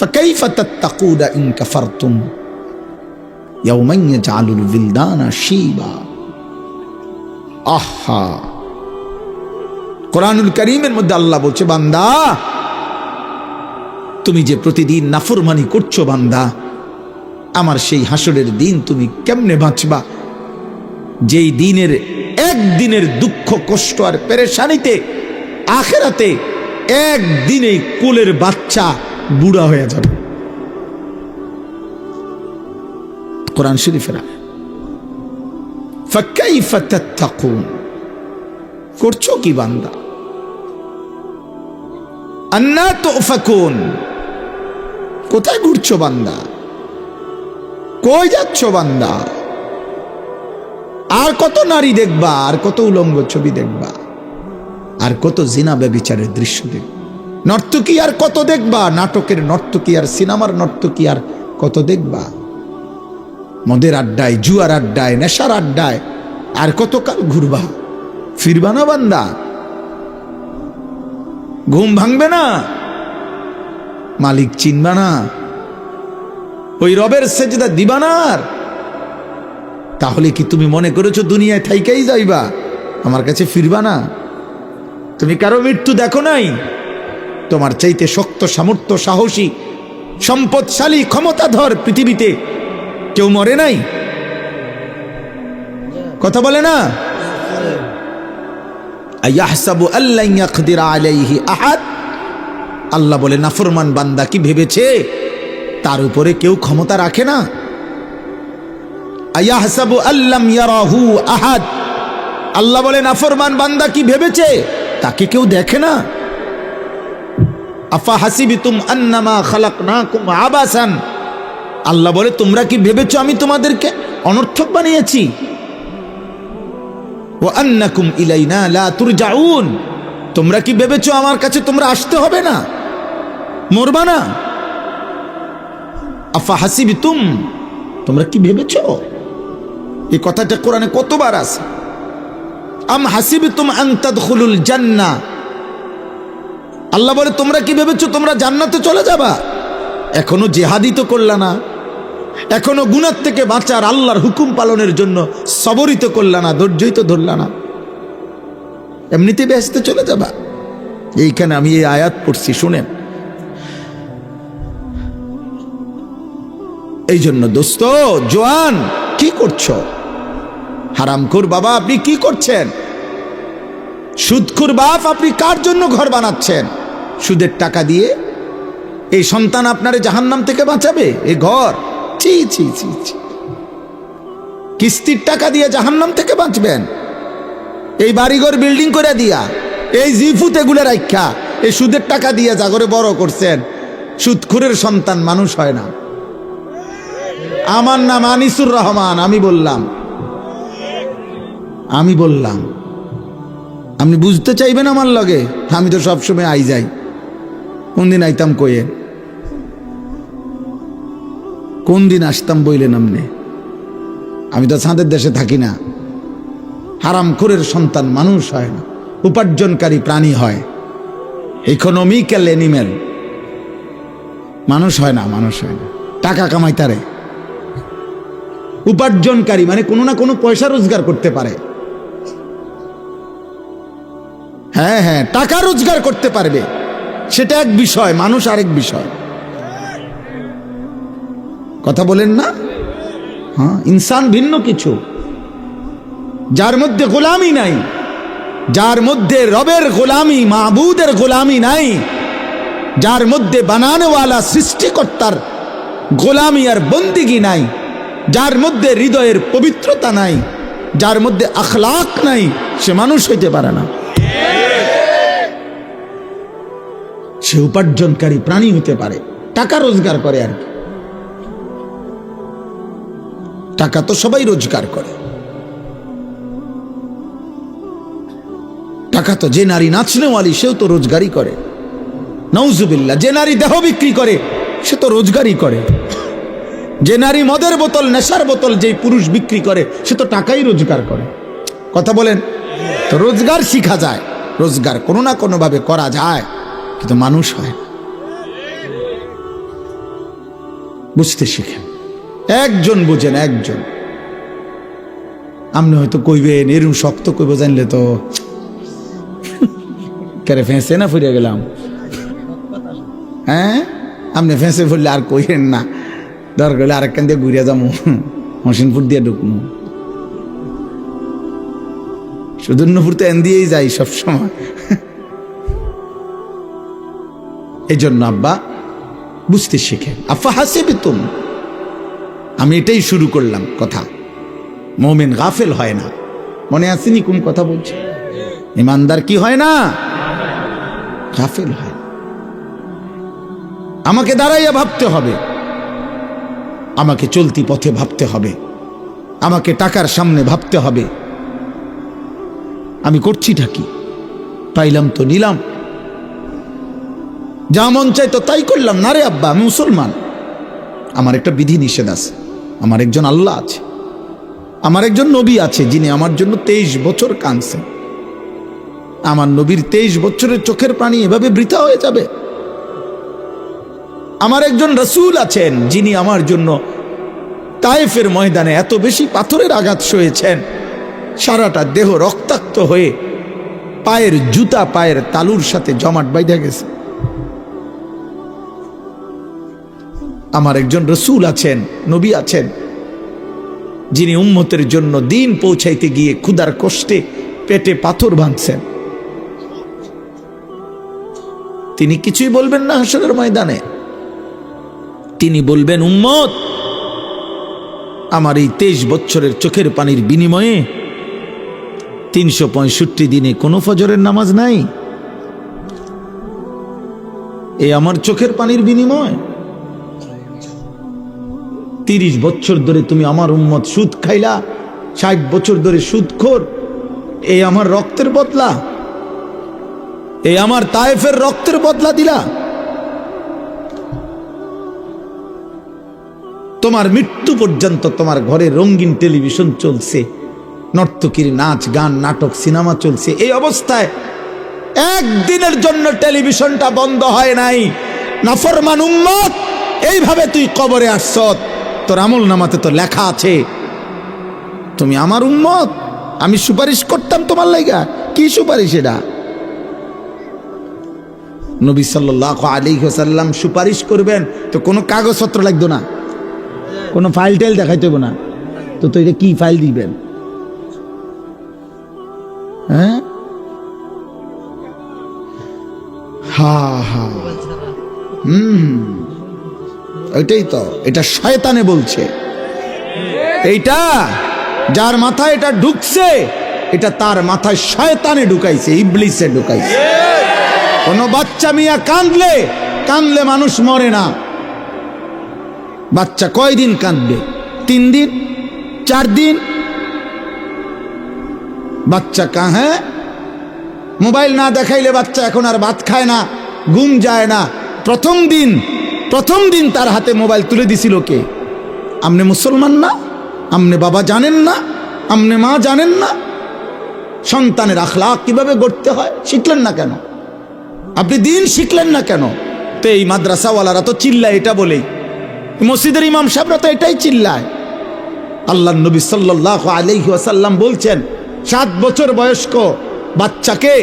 ফাকাইফা তাত্তাকুনা in কাফারতুম ইয়াওমান ইয়াজআলুল বিলদানা Shiba. আহা, কোরআনুল কারীমের মধ্যে আল্লাহ বলছে, বান্দা তুমি যে প্রতিদিন নাফরমানি করছো বান্দা, আমার সেই হাসরের দিন তুমি কেমনে বাঁচবা, যেই দিনের একদিনের দুঃখ কষ্ট আর পেরেশানিতে আখিরাতে একদিনেই কোলের বাচ্চা বুড়া হয়ে যাবে। কোরআন শরীফের ফাকাইফা তাত্তাকুন, করছো কি বান্দা? আন্না তুফাকুন, কোথায় ঘুরছো বান্দা, কই যাচ্ছ বান্দা? আর কত নারী দেখবা, আর কত উলঙ্গ ছবি দেখবা, আর কত জিনা ব্যভিচারের দৃশ্য দেখবা, নর্তকী আর কত দেখবা, নাটকের নর্তকী আর সিনেমার নর্তকী আর কত দেখবা, মদের আড্ডায়, জুয়ার আড্ডায়, নেশার আড্ডায় আর কতকাল ঘুরবা? ফিরবা না বান্দা? ঘুম ভাঙবে না? মালিক চিনবা না? ওই রবের সেজদা দিবা না? তাহলে কি তুমি মনে করেছো দুনিয়ায় থাইকাই যাইবা, আমার কাছে ফিরবা না? তুমি কারো মৃত্যু দেখো নাই? তোমার চাইতে শক্ত, সামর্থ্য, সাহসী, সম্পদশালী, ক্ষমতাধর পৃথিবীতে কেউ মরে নাই? কথা বলে না? আয়াহসাবু আল্লা ইয়াকদির আলাইহি আহাদ, আল্লাহ বলে নাফরমান বান্দা কি ভেবেছে তার উপরে কেউ ক্ষমতা রাখে না? আয়াহসাবু আল্লাম ইয়ারাহু আহাদ, আল্লাহ বলে নাফরমান বান্দা কি ভেবেছে তাকে কেউ দেখে না? আফা হাসিবিতুম আন্নামা খালাকনাকুম আবাসান, আল্লাহ বলে তোমরা কি ভেবেছো আমি তোমাদেরকে অনর্থক বানিয়েছি? ওয়া আন্নাকুম ইলাইনা লা তুরজাউন, তোমরা কি ভেবেছো আমার কাছে তোমরা আসতে হবে না, মরবা না? আফা হাসিবিতুম, তোমরা কি ভেবেছো? এই কথাটা কোরআনে কতবার আছে। আম হাসিবিতুম আন তাদখুলুল জান্নাহ, আল্লাহ বলে তোমরা কি ভেবেছো তোমরা জান্নাতে চলে যাবা? এখনো জিহাদি তো করলা না, এখনো গুনাহ থেকে বাঁচার আল্লাহর হুকুম পালনের জন্য সবরই তো করলা না, ধৈর্যই তো ধরলা না, এমনিতে বেহেশতে চলে যাবা? এইখানে আমি এই আয়াত পড়ছি, শুনেন। এই জন্য দোস্ত জওয়ান, কি করছো? হারামখোর বাবা আপনি কি করছেন? সুদখোর বাপ আপনি কার জন্য ঘর বানাচ্ছেন? সুদের টাকা দিয়ে এই সন্তান আপনারে জাহান্নাম থেকে বাঁচাবে? এই ঘর, ছি ছি ছি ছি, কিস্তির টাকা দিয়ে জাহান্নাম থেকে বাঁচবেন? এই বাড়িঘর বিল্ডিং করে দিয়া, এই জিফুত এগুলো রাখা, এই সুদের টাকা দিয়ে জাগরে বড় করছেন। সুদখোরের সন্তান মানুষ হয় না। আমার নাম আনিসুর রহমান, আমি বললাম আপনি বুঝতে চাইবেন আমার লগে? আমি তো সবসময় আই যাই, কোন দিন আইতাম কয়ে, কোন দিন আসতাম বইলেন আপনি? আমি তো ছাদের দেশে থাকি না। হারামখোরের সন্তান মানুষ হয় না, উপার্জনকারী প্রাণী হয়, ইকোনমিক্যাল অ্যানিমেল, মানুষ হয় না, মানুষ হয় না। টাকা কামাইতারে উপার্জনকারী মানে কোনো না কোনো পয়সা রোজগার করতে পারে। হ্যাঁ হ্যাঁ, টাকা রোজগার করতে পারবে, সেটা এক বিষয়, মানুষ আরেক বিষয়। কথা বলেন না? হ্যাঁ, ইনসান ভিন্ন কিছু। যার মধ্যে গোলামি নাই, যার মধ্যে রবের গোলামি, মাবুদের গোলামি নাই, যার মধ্যে বানানেওয়ালা সৃষ্টিকর্তার গোলামি আর বন্দিগি নাই, যার মধ্যে হৃদয়ের পবিত্রতা নাই, যার মধ্যে আখলাক নাই, সে মানুষ হইতে পারে না। সে উপার্জনকারী প্রাণী হতে পারে, টাকা রোজগার করে আর কি। টাকা তো সবাই রোজগার করে। টাকা তো যে নারী নাচনেওয়ালি সেও তো রোজগারই করে, নাউজুবিল্লাহ। যে নারী দেহ বিক্রি করে সে তো রোজগারই করে। যে নারী মদের বোতল, নেশার বোতল যেই পুরুষ বিক্রি করে সে তো টাকাই রোজগার করে। কথা বলেন? তো রোজগার শিখা যায়, রোজগার কোনো না কোনো ভাবে করা যায়, কিন্তু মানুষ হয়। বুঝতে শিখেন। একজন বুঝেন, একজন। আপনি হয়তো কইবেন এরকম শক্ত কইব জানলে তো কেরে ফেঁসে না ফুরিয়ে গেলাম। হ্যাঁ, আপনি ফেঁসে ফুরলে আর কইেন না, দরকার হলে আরেকখান দিয়ে ঘুরিয়া যাবো, হসিনপুর দিয়ে ঢুকবো। সুদর্ণপুর তো এন দিয়েই যাই সবসময়। এই জন্য আব্বা বুঝতে শিখে। আফা হাসিবি তুম, আমি এটাই শুরু করলাম কথা। মুমিন গাফেল হয় না, মনে আসেনি কোন কথা বলছে? ইমানদার কি হয় না? গাফেল হয়। আমাকে দাঁড়াইয়া ভাবতে হবে, আমাকে চলতি পথে ভাবতে হবে, আমাকে টাকার সামনে ভাবতে হবে, আমি করছিটা কি? পাইলাম তো নিলাম, যা মন চাই তো তাই করলাম না রে আব্বা, আমি মুসলমান। আমার একটা বিধি নিষেধ আছে, আমার একজন আল্লাহ আছে, আমার একজন নবী আছে যিনি আমার জন্য 23 বছর কাঁদছেন। আমার নবীর 23 বছরের চোখের পানি এভাবে বৃথা হয়ে যাবে? আমার একজন রাসূল আছেন যিনি আমার জন্য তায়েফের ময়দানে এত বেশি পাথরের আঘাত সয়েছেন, সারাটা দেহ রক্তাক্ত হয়ে পায়ের জুতা পায়ের তালুর সাথে জমাট বাইধা গেছে। আমার একজন রাসূল আছেন, নবী আছেন, যিনি উম্মতের জন্য দিন পৌঁছাইতে গিয়ে ক্ষুধার কষ্টে পেটে পাথর ভাঙছেন। তিনি কিছুই বলবেন না হাসরের ময়দানে। তিনি বলবেন, উম্মত, আমার এই 23 বছরের চোখের পানির বিনিময়ে 365 দিনে কোনো ফজরের নামাজ নাই। এই আমার চোখের পানির বিনিময়। 30 বছর ধরে তুমি আমার উম্মত সুদ খাইলা, 60 বছর ধরে সুদখোর। এই আমার রক্তের বদলা, এই আমার তায়েফের রক্তের বদলা দিলা। তোমার মৃত্যু পর্যন্ত তোমার ঘরে রঙিন টেলিভিশন চলছে, নর্তকীর নাচ গান নাটক সিনেমা চলছে। এই অবস্থায় একদিনের জন্য টেলিভিশনটা বন্ধ হয় নাই। নাফরমান উম্মত, এইভাবে তুই কবরে আসছ, তোর আমল নামাতে তো লেখা আছে তুমি আমার উম্মত। আমি সুপারিশ করতাম তোমার লাইগা। কি সুপারিশ এটা? নবী সাল্লাল্লাহু আলাইহি ওয়াসাল্লাম সুপারিশ করবেন তো কোনো কাগজপত্র লাগতো না, কোনো ফাইল টাইল দেখাইতে হবে না। তো তো এটা কি ফাইল দিবেন? হ্যাঁ, হা হা, ওইটাই তো। এটা শয়তানে বলছে, এইটা যার মাথায় এটা ঢুকছে, এটা তার মাথায় শয়তানে ঢুকাইছে, ইবলিসে ঢুকাইছে। কোনো বাচ্চা মিয়া কাঁদলে কাঁদলে মানুষ মরে না। বাচ্চা কয়দিন কাঁদবে? 3 দিন, 4 দিন। বাচ্চা হ্যাঁ, মোবাইল না দেখাইলে বাচ্চা এখন আর ভাত খায় না, ঘুম যায় না। প্রথম দিন তার হাতে মোবাইল তুলে দিছিল কে? আমনে মুসলমান না? আমনে বাবা জানেন না? আমনে মা জানেন না? সন্তানের আখলাক কিভাবে গড়তে হয় শিখলেন না কেন? আপনি দিন শিখলেন না কেন? তো এই মাদ্রাসাওয়ালারা তো চিল্লায় এটা বলেই, মসজিদের ইমাম সাহেবরা তো এটাই চিল্লায়। আল্লাহর নবী সাল্লাল্লাহু আলাইহি ওয়াসাল্লাম বলছেন, 7 বছর বয়স্ক বাচ্চাকে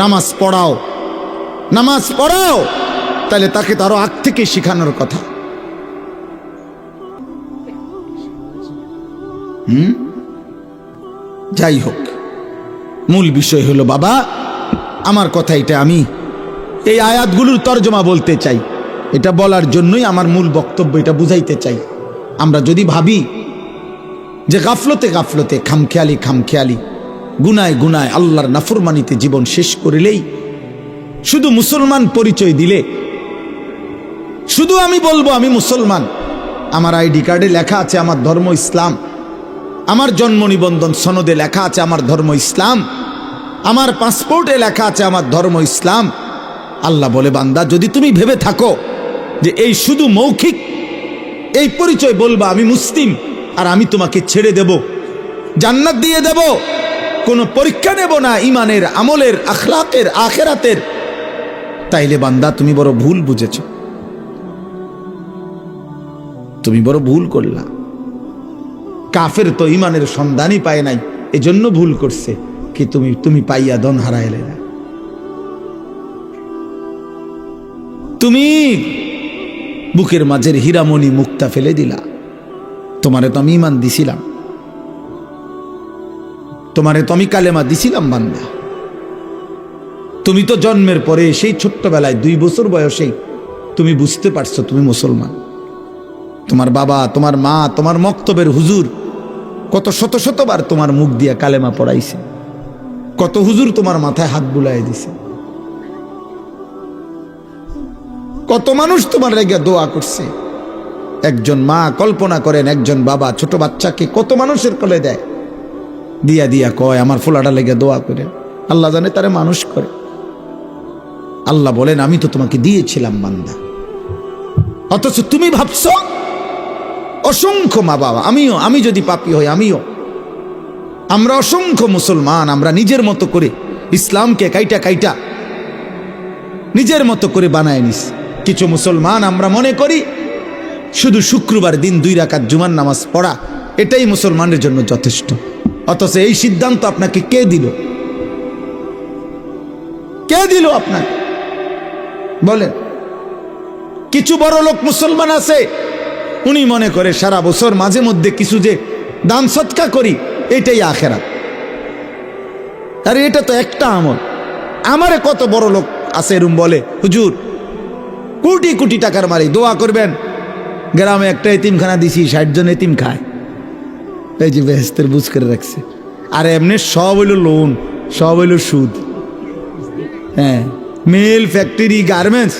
নামাজ পড়াও, নামাজ পড়াও, তাহলে তাকে তারও আগ থেকে শিখানোর কথা। যাই হোক, মূল বিষয় হলো বাবা, আমার কথা এটা, আমি এই আয়াতগুলোর তর্জমা বলতে চাই। এটা বলার জন্যই আমার মূল বক্তব্য, এটা বুঝাইতে চাই। আমরা যদি ভাবি যে গাফলতে খামখেয়ালি গুনায় আল্লাহর নাফরমানিতে জীবন শেষ করিলেই, শুধু মুসলমান পরিচয় দিলে, শুধু আমি বলবো আমি মুসলমান, আমার আইডি কার্ডে লেখা আছে আমার ধর্ম ইসলাম, আমার জন্ম নিবন্ধন সনদে লেখা আছে আমার ধর্ম ইসলাম, আমার পাসপোর্টে লেখা আছে আমার ধর্ম ইসলাম। আল্লাহ বলে, বান্দা, যদি তুমি ভেবে থাকো যে এই শুধু মৌখিক এই পরিচয় বলবা আমি মুসলিম, আর আমি তোমাকে ছেড়ে দেব, জান্নাত দিয়ে দেব, কোনো পরীক্ষা নেব না ইমানের, আমলের, আখলাকের, আখেরাতের, তাইলে বান্দা তুমি বড় ভুল বুঝেছ। তুমি বড় ভুল করলা। কাফের তো ইমানের সন্ধানই পায় নাই, এজন্য ভুল করছে। কি তুমি পাইয়া দন হারাইলে না। তুমি বুকের মাঝের হীরামণি মুক্তা ফেলে দিলা। তোমারে তো আমি ইমান দিছিলাম, তোমারে তো আমি কালেমা দিছিলাম বান্দা। তুমি তো জন্মের পরে সেই ছোট্টবেলায় 2 বছর বয়সেই তুমি বুঝতে পারছো তুমি মুসলমান। তোমার বাবা, তোমার মা, তোমার মক্তবের হুজুর কত শত শতবার তোমার মুখ দিয়া কালেমা পড়াইছে, কত হুজুর তোমার মাথায় হাত বুলাই দিছে, কত মানুষ তোমার লেগে দোয়া করছে। একজন মা, কল্পনা করেন একজন বাবা ছোট বাচ্চাকে কত মানুষের কোলে দেয়, দিয়া দিয়া কয় আমার ফোলাটা লেগে দোয়া করে। আল্লাহ জানে তারে মানুষ করে। আল্লাহ বলেন আমি তো তোমাকে দিয়েছিলাম বান্দা, অথচ তুমি ভাবছো অসংখ্য মা বাবা, আমি যদি পাপী হই, আমরা অসংখ্য মুসলমান, আমরা নিজের মতো করে ইসলামকে কাইটা নিজের মতো করে বানায় নিস। কিছু মুসলমান আমরা মনে করি শুধু শুক্রবার দিন 2 রাকাত জুমার নামাজ পড়া এটাই মুসলমানের জন্য যথেষ্ট। অথচ এই সিদ্ধান্ত আপনাকে কে দিল? কে দিল আপনাকে বলেন? কিছু বড় লোক মুসলমান আছে, উনি মনে করে সারা বছর মাঝে মধ্যে কিছু যে দান সৎকা করি এটাই আখেরাত। আরে এটা তো একটা আমল। আমারে কত বড় লোক আছে এরম বলে, হুজুর কোটি কোটি টাকার মারি দোয়া করবেন, গ্রামে একটা এতিমখানা দিছি 60 জন এতিম খায়, এই যে বেহেস্তের বুঝ করে রাখছে। আর এমনি সব হইল লোন, সব হইল সুদ। হ্যাঁ, মিল, ফ্যাক্টরি, গার্মেন্টস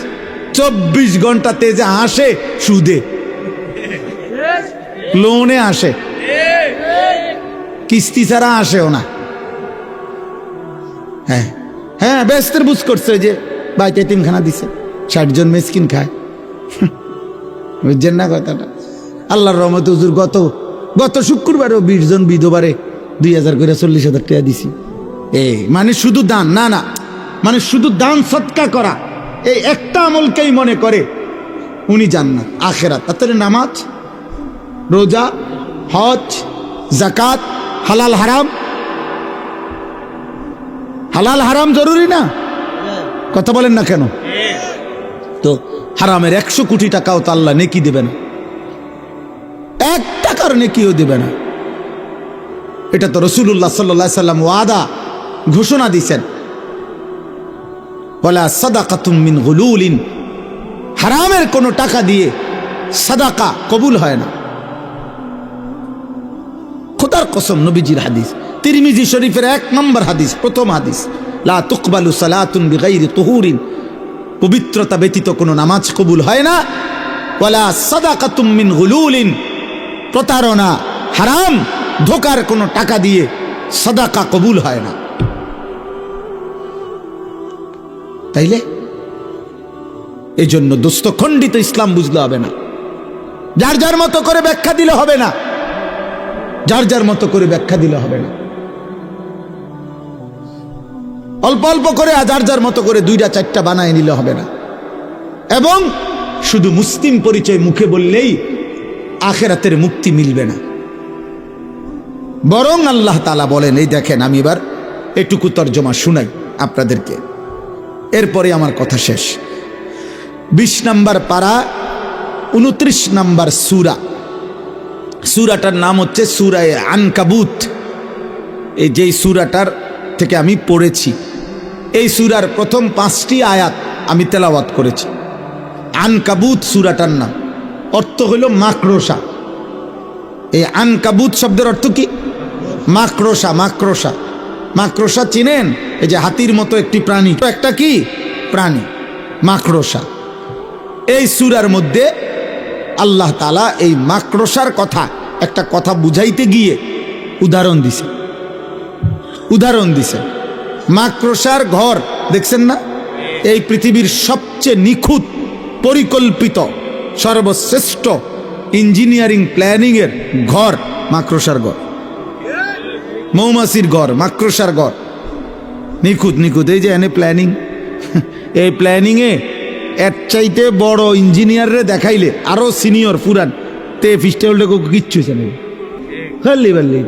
24 ঘন্টাতে যে আসে সুদে, লোনে আসে, কিস্তি ছাড়া আসেও না। হ্যাঁ হ্যাঁ, বেহেস্তের বুঝ করছে যে বাইতে এতিমখানা দিছে, 60 জন মিসকিন খায়। বুঝছেন না কথাটা? আল্লাহর রহমতে হুজুর গত শুক্রবারেও 20 জন বিধবারে 2000 করে 40,000 টাকা দিছি। মানে শুধু দান না, মানে শুধু দান সৎকা করা এই একটা আমলকেই মনে করে উনি জান্নাত আখেরাত। তাতে নামাজ, রোজা, হজ, যাকাত, হালাল হারাম জরুরি না? কথা বলেন না কেন? তো হারামের 100 কোটি টাকাও তো আল্লাহ নেকি দেবে না, 1 টাকার নেকিও দেবে না। এটা তো রাসূলুল্লাহ সাল্লাল্লাহু আলাইহি সাল্লাম ওয়াদা ঘোষণা দিয়েছেন, ওয়ালা সাদাকাতুম মিন গুলুলিন, হারামের কোনো টাকা দিয়ে সাদাকা কবুল হয় না। খোদার কসম, নবীজির হাদিস, তিরমিজি শরীফের 1 নম্বর হাদিস, প্রথম হাদিস, লা তুকবালু সালাতুন বিগাইরি তুহুরিন, পবিত্রতা ব্যতীত কোনো নামাজ কবুল হয় না। ওয়ালা সাদাকাতুম মিন গুলুলিন, প্রতারণা, হারাম, ধোকার কোনো টাকা দিয়ে সাদাকা কবুল হয় না। তাইলে এই জন্য দোস্ত খণ্ডিত ইসলাম বুঝলে হবে না, যার যার মতো করে ব্যাখ্যা দিলে হবে না, যার যার মতো করে ব্যাখ্যা দিলে হবে না। অল্প অল্প করে যার যার মতো করে 2টা 4টা বানায় নিলে হবে না। এবং শুধু মুসলিম পরিচয় মুখে বললেই আখেরাতের মুক্তি মিলবে না। বরং আল্লাহ তাআলা বলেন, এই দেখেন আমি এবার এটুকু তর্জমা শুনাই আপনাদেরকে, এরপরে আমার কথা শেষ। 20 নম্বর পারা 29 নম্বর সূরা, সূরাটার নাম হচ্ছে সূরা আনকাবুত। এই যেই সূরাটার থেকে আমি পড়েছি, এই সূরার প্রথম 5টি আয়াত আমি তেলাওয়াত করেছি। আনকাবুত সূরাটার নাম, অর্থ হইল মাকড়সা। এই আনকাবুত শব্দের অর্থ কি? মাকড়সা। মাকড়সা চিনেন? এই যে হাতির মতো একটি প্রাণী, একটা কি প্রাণী, মাকড়সা। এই সূরার মধ্যে আল্লাহ তাআলা এই মাকড়সার কথা, একটা কথা বুঝাইতে গিয়ে উদাহরণ দিছে। মাকড়সার ঘর দেখছেন না? এই পৃথিবীর সবচেয়ে নিখুঁত পরিকল্পিত সর্বশ্রেষ্ঠ ইঞ্জিনিয়ারিং প্ল্যানিং এর ঘর মাকড়সার ঘর, মৌমাছির ঘর, মাকড়সার ঘর, নিখুঁত। এই যে এনে প্ল্যানিং, এই প্ল্যানিংয়ে এর চাইতে বড় ইঞ্জিনিয়াররে দেখাইলে, আরো সিনিয়র পুরান তে ফিস্টে উল্টে কিচ্ছু হয়েছে না, খালি বাল্লি।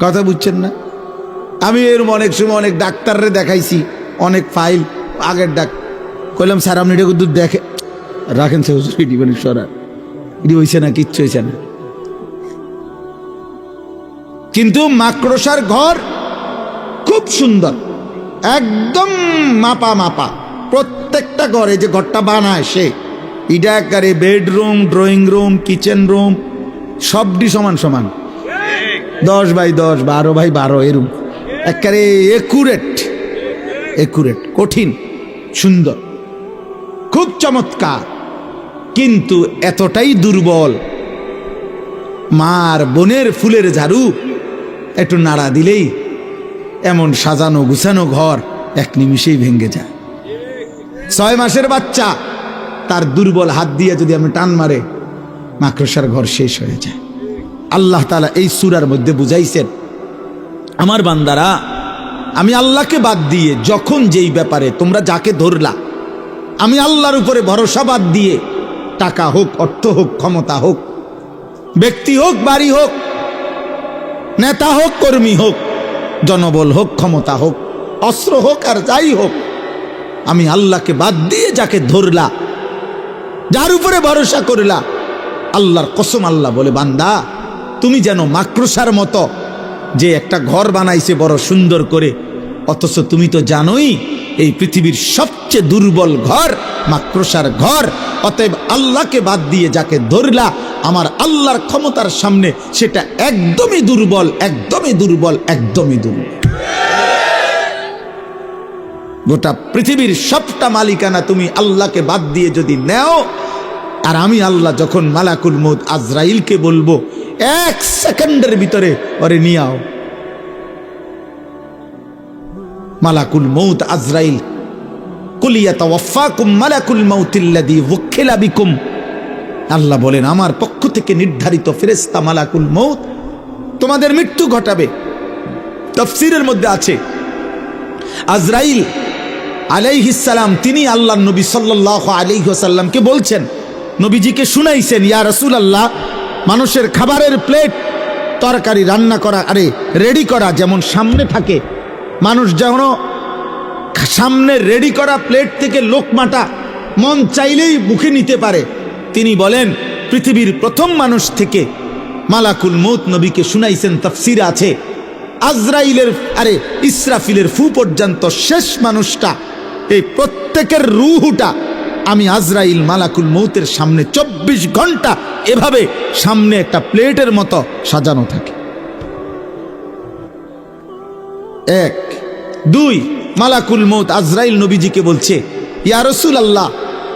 কথা বুঝছেন না? আমি এরকম অনেক সময় অনেক ডাক্তাররে দেখাইছি, অনেক ফাইল আগের কইলাম স্যার আপনি এটা দুধ দেখে রাখেন, সে হুজুর এটি মানে সরার এটি হয়েছে না, কিচ্ছু হয়েছে না। কিন্তু মাকড়সার ঘর খুব সুন্দর, একদম মাপা মাপা প্রত্যেকটা ঘরে যে ঘরটা বানায় সে, এটা একারে bedroom, drawing room, kitchen room সবটি সমান সমান, 10 বাই 10, 12 বাই 12 এরকম একারে একুরেট, কঠিন সুন্দর, খুব চমৎকার। কিন্তু এতটাই দুর্বল, মার বোনের ফুলের ঝাড়ু একটু নাড়া দিলেই এমন সাজানো গুছানো ঘর এক নিমিষেই ভেঙে যায়। 6 মাসের বাচ্চা তার দুর্বল হাত দিয়ে যদি আমি টান মারে, মাকড়সার ঘর শেষ হয়ে যায়। আল্লাহ তাআলা এই সূরার মধ্যে বুঝাইছেন, আমার বান্দারা, আমি আল্লাহকে বাদ দিয়ে যখন যেই ব্যাপারে তোমরা যাকে ধরলা, আমি আল্লাহর উপরে ভরসা বাদ দিয়ে, টাকা হোক, অর্থ হোক, ক্ষমতা হোক, ব্যক্তি হোক, বাড়ি হোক, নেতা হোক, কর্মী হোক, জনবল হোক, ক্ষমতা হোক, অস্ত্র হোক, আর যাই হোক, আমি আল্লাহকে বাদ দিয়ে যাকে ধরলা, যার উপরে ভরসা করলা, আল্লাহর কসম আল্লাহ বলে, বান্দা তুমি যেন মাকড়সার মতো যে একটা ঘর বানাইছে বড় সুন্দর করে, অথচ তুমি তো জানোই এই পৃথিবীর সবচেয়ে দুর্বল ঘর মাকড়সার ঘর। অতএব আল্লাহকে বাদ দিয়ে যাকে ধরলা, আমার আল্লাহর ক্ষমতার সামনে সেটা একদমই দুর্বল, একদমই দুর্বল, একদমই দুর্বল। গোটা পৃথিবীর সবটা মালিকানা তুমি আল্লাহকে বাদ দিয়ে যদি নেও, আর আমি আল্লাহ যখন মালাকুল মউত আজরাইলকে বলবো 1 সেকেন্ডের ভিতরে ওরে নিয়ে আও, মালাকুল মউত আজরাইল, কুল ইয়াতাওয়াফাকুম মালাকুল মাউতিল্লাযী ওয়াক্কিলা বিকুম, আল্লাহ বলেন আমার পক্ষ থেকে নির্ধারিত ফেরেশতা মালাকুল মউত তোমাদের মৃত্যু ঘটাবে। তাফসীরের মধ্যে আছে আজরাইল আলাইহিস সালাম তিনি আল্লাহর নবী সাল্লাল্লাহু আলাইহি ওয়াসাল্লামকে বলছেন, নবীজিকে শুনাইছেন, ইয়া রাসূলুল্লাহ, মানুষের খাবারের প্লেট তরকারি রান্না করা, রেডি করা যেমন সামনে থাকে, মানুষ যেন সামনে রেডি করা প্লেট থেকে লোকমাটা মন চাইলেই মুখে নিতে পারে, তিনি বলেন পৃথিবীর প্রথম মানুষ থেকে মালাকুল মউত নবীকে শুনাইছেন, তাফসীরে আছে আজরাইলের ইসরাফিলের ফু পর্যন্ত শেষ মানুষটা, এই প্রত্যেকের রূহটা আমি আজরাইল মালাকুল মউতের সামনে 24 ঘন্টা এভাবে সামনে একটা প্লেটের মতো সাজানো থাকে। 1 2 মালাকুল মউত আজরাইল নবীজিকে বলছে, ইয়া রাসূলুল্লাহ,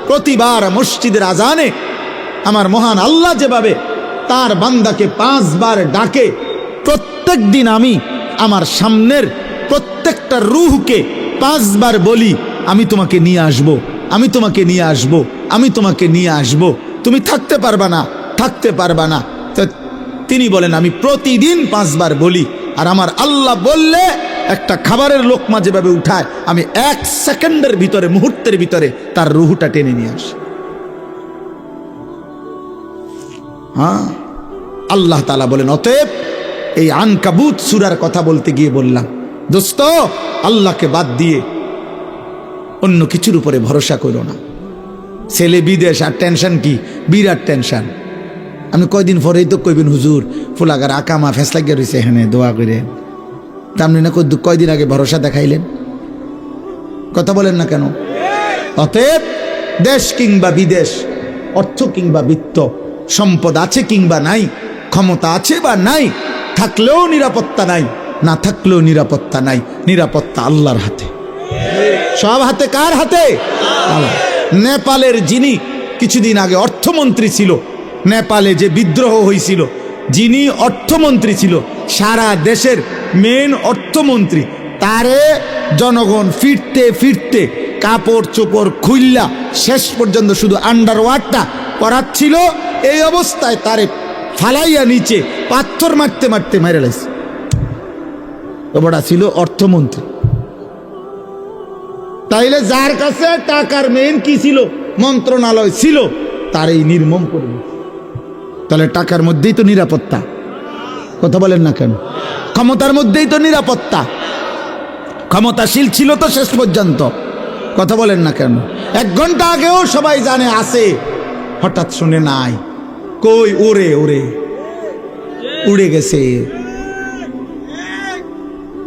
প্রতিবার মসজিদের আজানে আমার মহান আল্লাহ যেভাবে তার বান্দাকে 5 বার ডাকে, প্রত্যেক দিন আমি আমার সামনের প্রত্যেকটা রূহকে 5 বার বলি, আমি তোমাকে নিয়ে আসব, আমি তোমাকে নিয়ে আসব, আমি তোমাকে নিয়ে আসব, তুমি থাকতে পারবা না, থাকতে পারবা না। তো তিনি বলেন আমি প্রতিদিন 5 বার বলি, আর আমার আল্লাহ বললে একটা খাবারের লোকমা যেভাবে উঠায়, আমি 1 সেকেন্ডের ভিতরে, মুহূর্তের ভিতরে তার রুহটা টেনে নিয়ে আসি। হ্যাঁ, আল্লাহ তাআলা বলেন, অতএব এই আনকাবুত সূরার কথা বলতে গিয়ে বললাম, দোস্ত আল্লাহকে বাদ দিয়ে অন্য কিছুর উপরে ভরসা করো না। ছেলে বিদেশ, আর টেনশন কি, বিরাট টেনশন। আমি কয়দিন পরেই তো কইবেন, হুজুর ফুলাগার আকামা ফেস লাগিয়ে রয়েছে, এখানে দোয়া করে, তামনি না কয়দিন আগে ভরসা দেখাইলেন, কথা বলেন না কেন? অতএব দেশ কিংবা বিদেশ, অর্থ কিংবা বিত্ত, সম্পদ আছে কিংবা নাই, ক্ষমতা আছে বা নাই, থাকলেও নিরাপত্তা নাই, না থাকলেও নিরাপত্তা নাই, নিরাপত্তা আল্লাহর হাতে। সব হাতে, কার হাতে? আল্লাহ। নেপালের যিনি কিছুদিন আগে অর্থমন্ত্রী ছিল, নেপালে যে বিদ্রোহ হয়েছিল, যিনি অর্থমন্ত্রী ছিল, সারা দেশের মেন অর্থমন্ত্রী, তারে জনগণ ফিরতে ফিরতে কাপড় চোপড় খুইল্লা শেষ পর্যন্ত শুধু আন্ডারওয়ারটা পরাচ্ছিল, এই অবস্থায় তারে ফালাইয়া নিচে পাথর মারতে মারতে মেরে লাইছে। ওটা ছিল অর্থমন্ত্রী। তাইলে যার কাছে টাকার মেন কি ছিল, মন্ত্রণালয় ছিল, তারই নির্মম করবে। তাহলে টাকার মধ্যেই তো নিরাপত্তা, কথা বলেন না কেন? ক্ষমতার মধ্যেই তো নিরাপত্তা। ক্ষমতাশীল ছিল তো শেষ পর্যন্ত, কথা বলেন না কেন? 1 ঘন্টা আগেও সবাই জানে আছে, হঠাৎ শুনে নাই, কই ওরে ওরে উড়ে গেছে,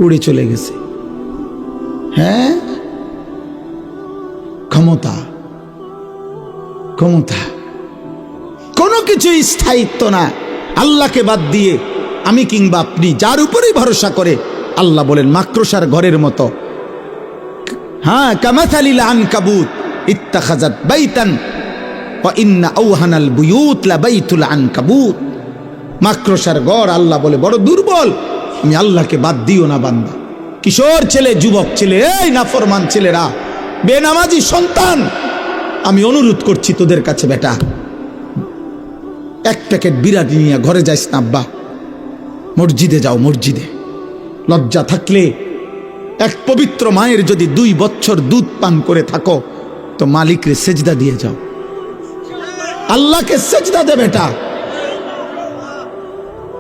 উড়ে চলে গেছে। হ্যাঁ, ক্ষমতা ক্ষমতা কোনো কিছুই স্থায়িত্ব না। আল্লাহকে বাদ দিয়ে আমি কিংবা আপনি যার উপরেই ভরসা করে, আল্লাহ বলেন মাকড়সার ঘরের মতো। হ্যাঁ, কামাথালিল আনকাবুত ইত্তাখাযাত বাইতান ওয়া ইন্না আওহানাল বুয়ুত লাবাইতুল আনকাবুত। মাকড়সার ঘর, আল্লাহ বলে বড় দুর্বল। আমি আল্লাহকে বাদ দিও না বান্দা। কিশোর ছেলে, যুবক ছেলে, এই নাফরমান ছেলেরা, বেনামাজি সন্তান, আমি অনুরোধ করছি তোদের কাছে, বেটা 1 প্যাকেট বিরিয়ানি নিয়ে ঘরে যাইস না আব্বা, মসজিদে যাও। মসজিদে লজ্জা থাকলে, এক পবিত্র মায়ের যদি 2 বছর দুধ পান করে থাকো, তো মালিকরে সেজদা দিয়ে যাও, আল্লাহকে সেজদা দে বেটা।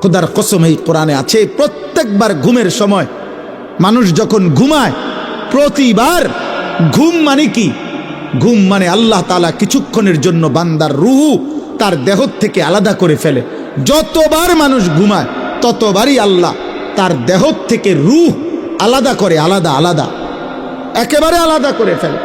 খোদার কসম, এই কোরআনে আছে, প্রত্যেকবার ঘুমের সময় মানুষ যখন ঘুমায়, প্রতিবার ঘুম মানে কি? ঘুম মানে আল্লাহ তাআলা কিছুক্ষণের জন্য বান্দার রূহ তার দেহ থেকে আলাদা করে ফেলে। যতবার মানুষ ঘুমায় ততবারই আল্লাহ তার দেহ থেকে রূহ আলাদা করে, আলাদা আলাদা, একেবারে আলাদা করে ফেলে।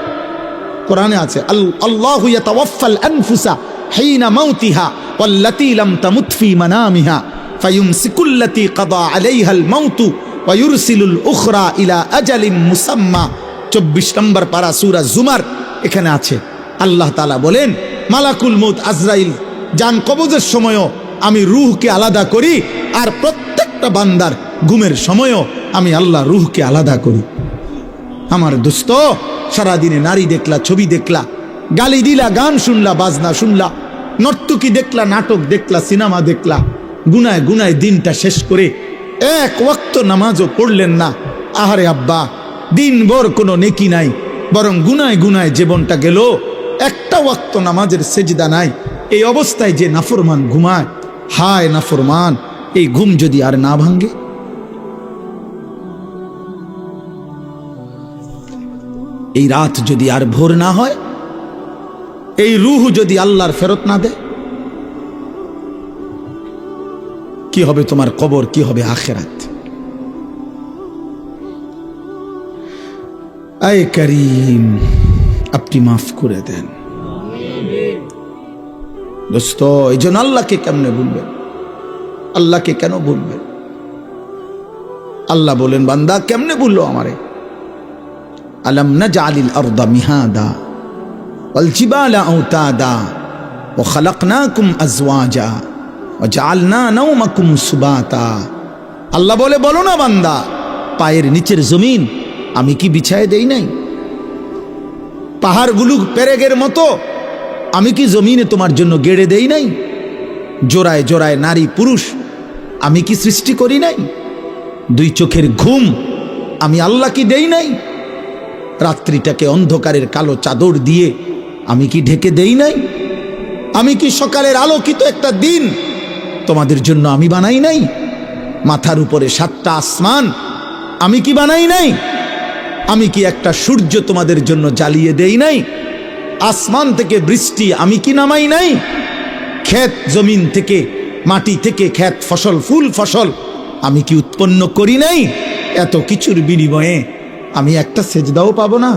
কোরআনে আছে, আল্লাহু ইয়াতাওয়াফাল আনফুসা হিনা মাউতিহা ওয়াল্লাতী লাম তামুত ফি মানামিহা ফায়ুমসিকুল্লাতী কাদা আলাইহাল মাউতু ওয়া ইউরসিলুল উখরা ইলা আজালিম মুসাম্মা। 24 নম্বর পারা সূরা জুমার, এখানে আছে আল্লাহ তাআলা বলেন, মালাকুল মউত আজরাইল জান কবজের সময়ও আমি রূহকে আলাদা করি, আর প্রত্যেকটা বান্দার ঘুমের সময়ও আমি আল্লাহ রূহকে আলাদা করি। আমার দোস্ত, সারাদিনে নারী দেখলা, ছবি দেখলা, গালি দিলা, গান শুনলা, বাজনা শুনলা, নর্তকী দেখলা, নাটক দেখলা, সিনেমা দেখলা, গুনায় গুনায় দিনটা শেষ করে 1 ওয়াক্ত নামাজও পড়লেন না। আহারে আব্বা, দিনভর কোনো নেকি নাই, বরং গুনায় গুনায় জীবনটা গেল, 1টা ওয়াক্ত নামাজের সেজদা নাই। এই অবস্থায় যে নাফরমান ঘুমায়, হায় নাফরমান, এই ঘুম যদি আর না ভাঙ্গে, এই রাত যদি আর ভোর না হয়, এই রূহ যদি আল্লাহর ফেরত না দেয়, কি হবে তোমার কবর, কি হবে আখিরাত? আয় করিম, আপনি মাফ করে দেন দোস্ত। এই জন্য আল্লাহকে কেমনে ভুলবেন? আল্লাহকে কেন ভুলবেন? আল্লাহ বলেন, বান্দা কেমনে ভুললো আমারে? আলাম নাজআলিল আরদা মিহাদা ওয়াল জিবালা আওতাদা ওয়া খালাকনাকুম আজওয়াজা ওয়া জাআলনা নাওমাকুম সুবাতা। আল্লাহ বলে, বলো না বান্দা, পায়ের নিচের জমিন আমি কি বিছায় দেই নাই? পাহাড়গুলো পেরেগের মতো আমি কি জমিনে তোমার জন্য গেড়ে দেই নাই? জোড়ায় জোড়ায় নারী পুরুষ আমি কি সৃষ্টি করি নাই? 2 চোখের ঘুম আমি আল্লাহ কি দেই নাই? রাত্রিটাকে অন্ধকারের কালো চাদর দিয়ে আমি কি ঢেকে দেই নাই? আমি কি সকালের আলোকিত একটা দিন তোমাদের জন্য আমি বানাই নাই? মাথার উপরে 7টা আসমান আমি কি বানাই নাই? আমি কি একটা সূর্য তোমাদের জন্য জ্বালিয়ে দেই নাই? আসমান থেকে বৃষ্টি আমি কি নামাই নাই? ক্ষেত জমিন থেকে, মাটি থেকে ক্ষেত ফসল, ফুল ফসল আমি কি উৎপন্ন করি নাই? এত কিছুর বিনিময়ে আমি একটা সেজদাও পাবো না?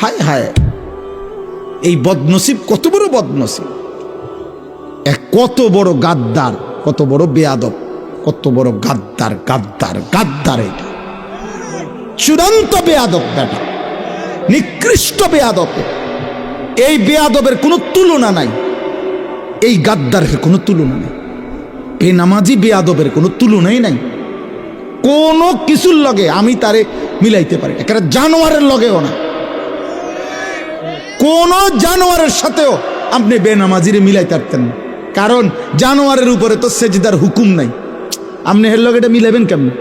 হায় হায়, এই বদনসিব কত বড় বদনসিব! কত বড় গাদ্দার, কত বড় বেয়াদব, কত বড় গাদ্দার, গাদ্দার গাদ্দার! এটা চূড়ান্ত বেয়াদব বেটা, নিকৃষ্ট বেয়াদব। এই বেয়াদবের কোনো তুলনা নাই, এই গাদ্দারের কোনো তুলনা নাই, এই নামাজি বেয়াদবের কোনো তুলনাই নাই। কোনো কিছুর লগে আমি তারে মিলাইতে পারি, একটা জানোয়ারের লগেও না। কোন জানোয়ারের সাথেও আপনি বেনামাজিরে মিলাইতে পারতেন না, কারণ জানোয়ারের উপরে তো সেজদার হুকুম নাই। আপনি এর লগে এটা মিলাবেন কেমনে?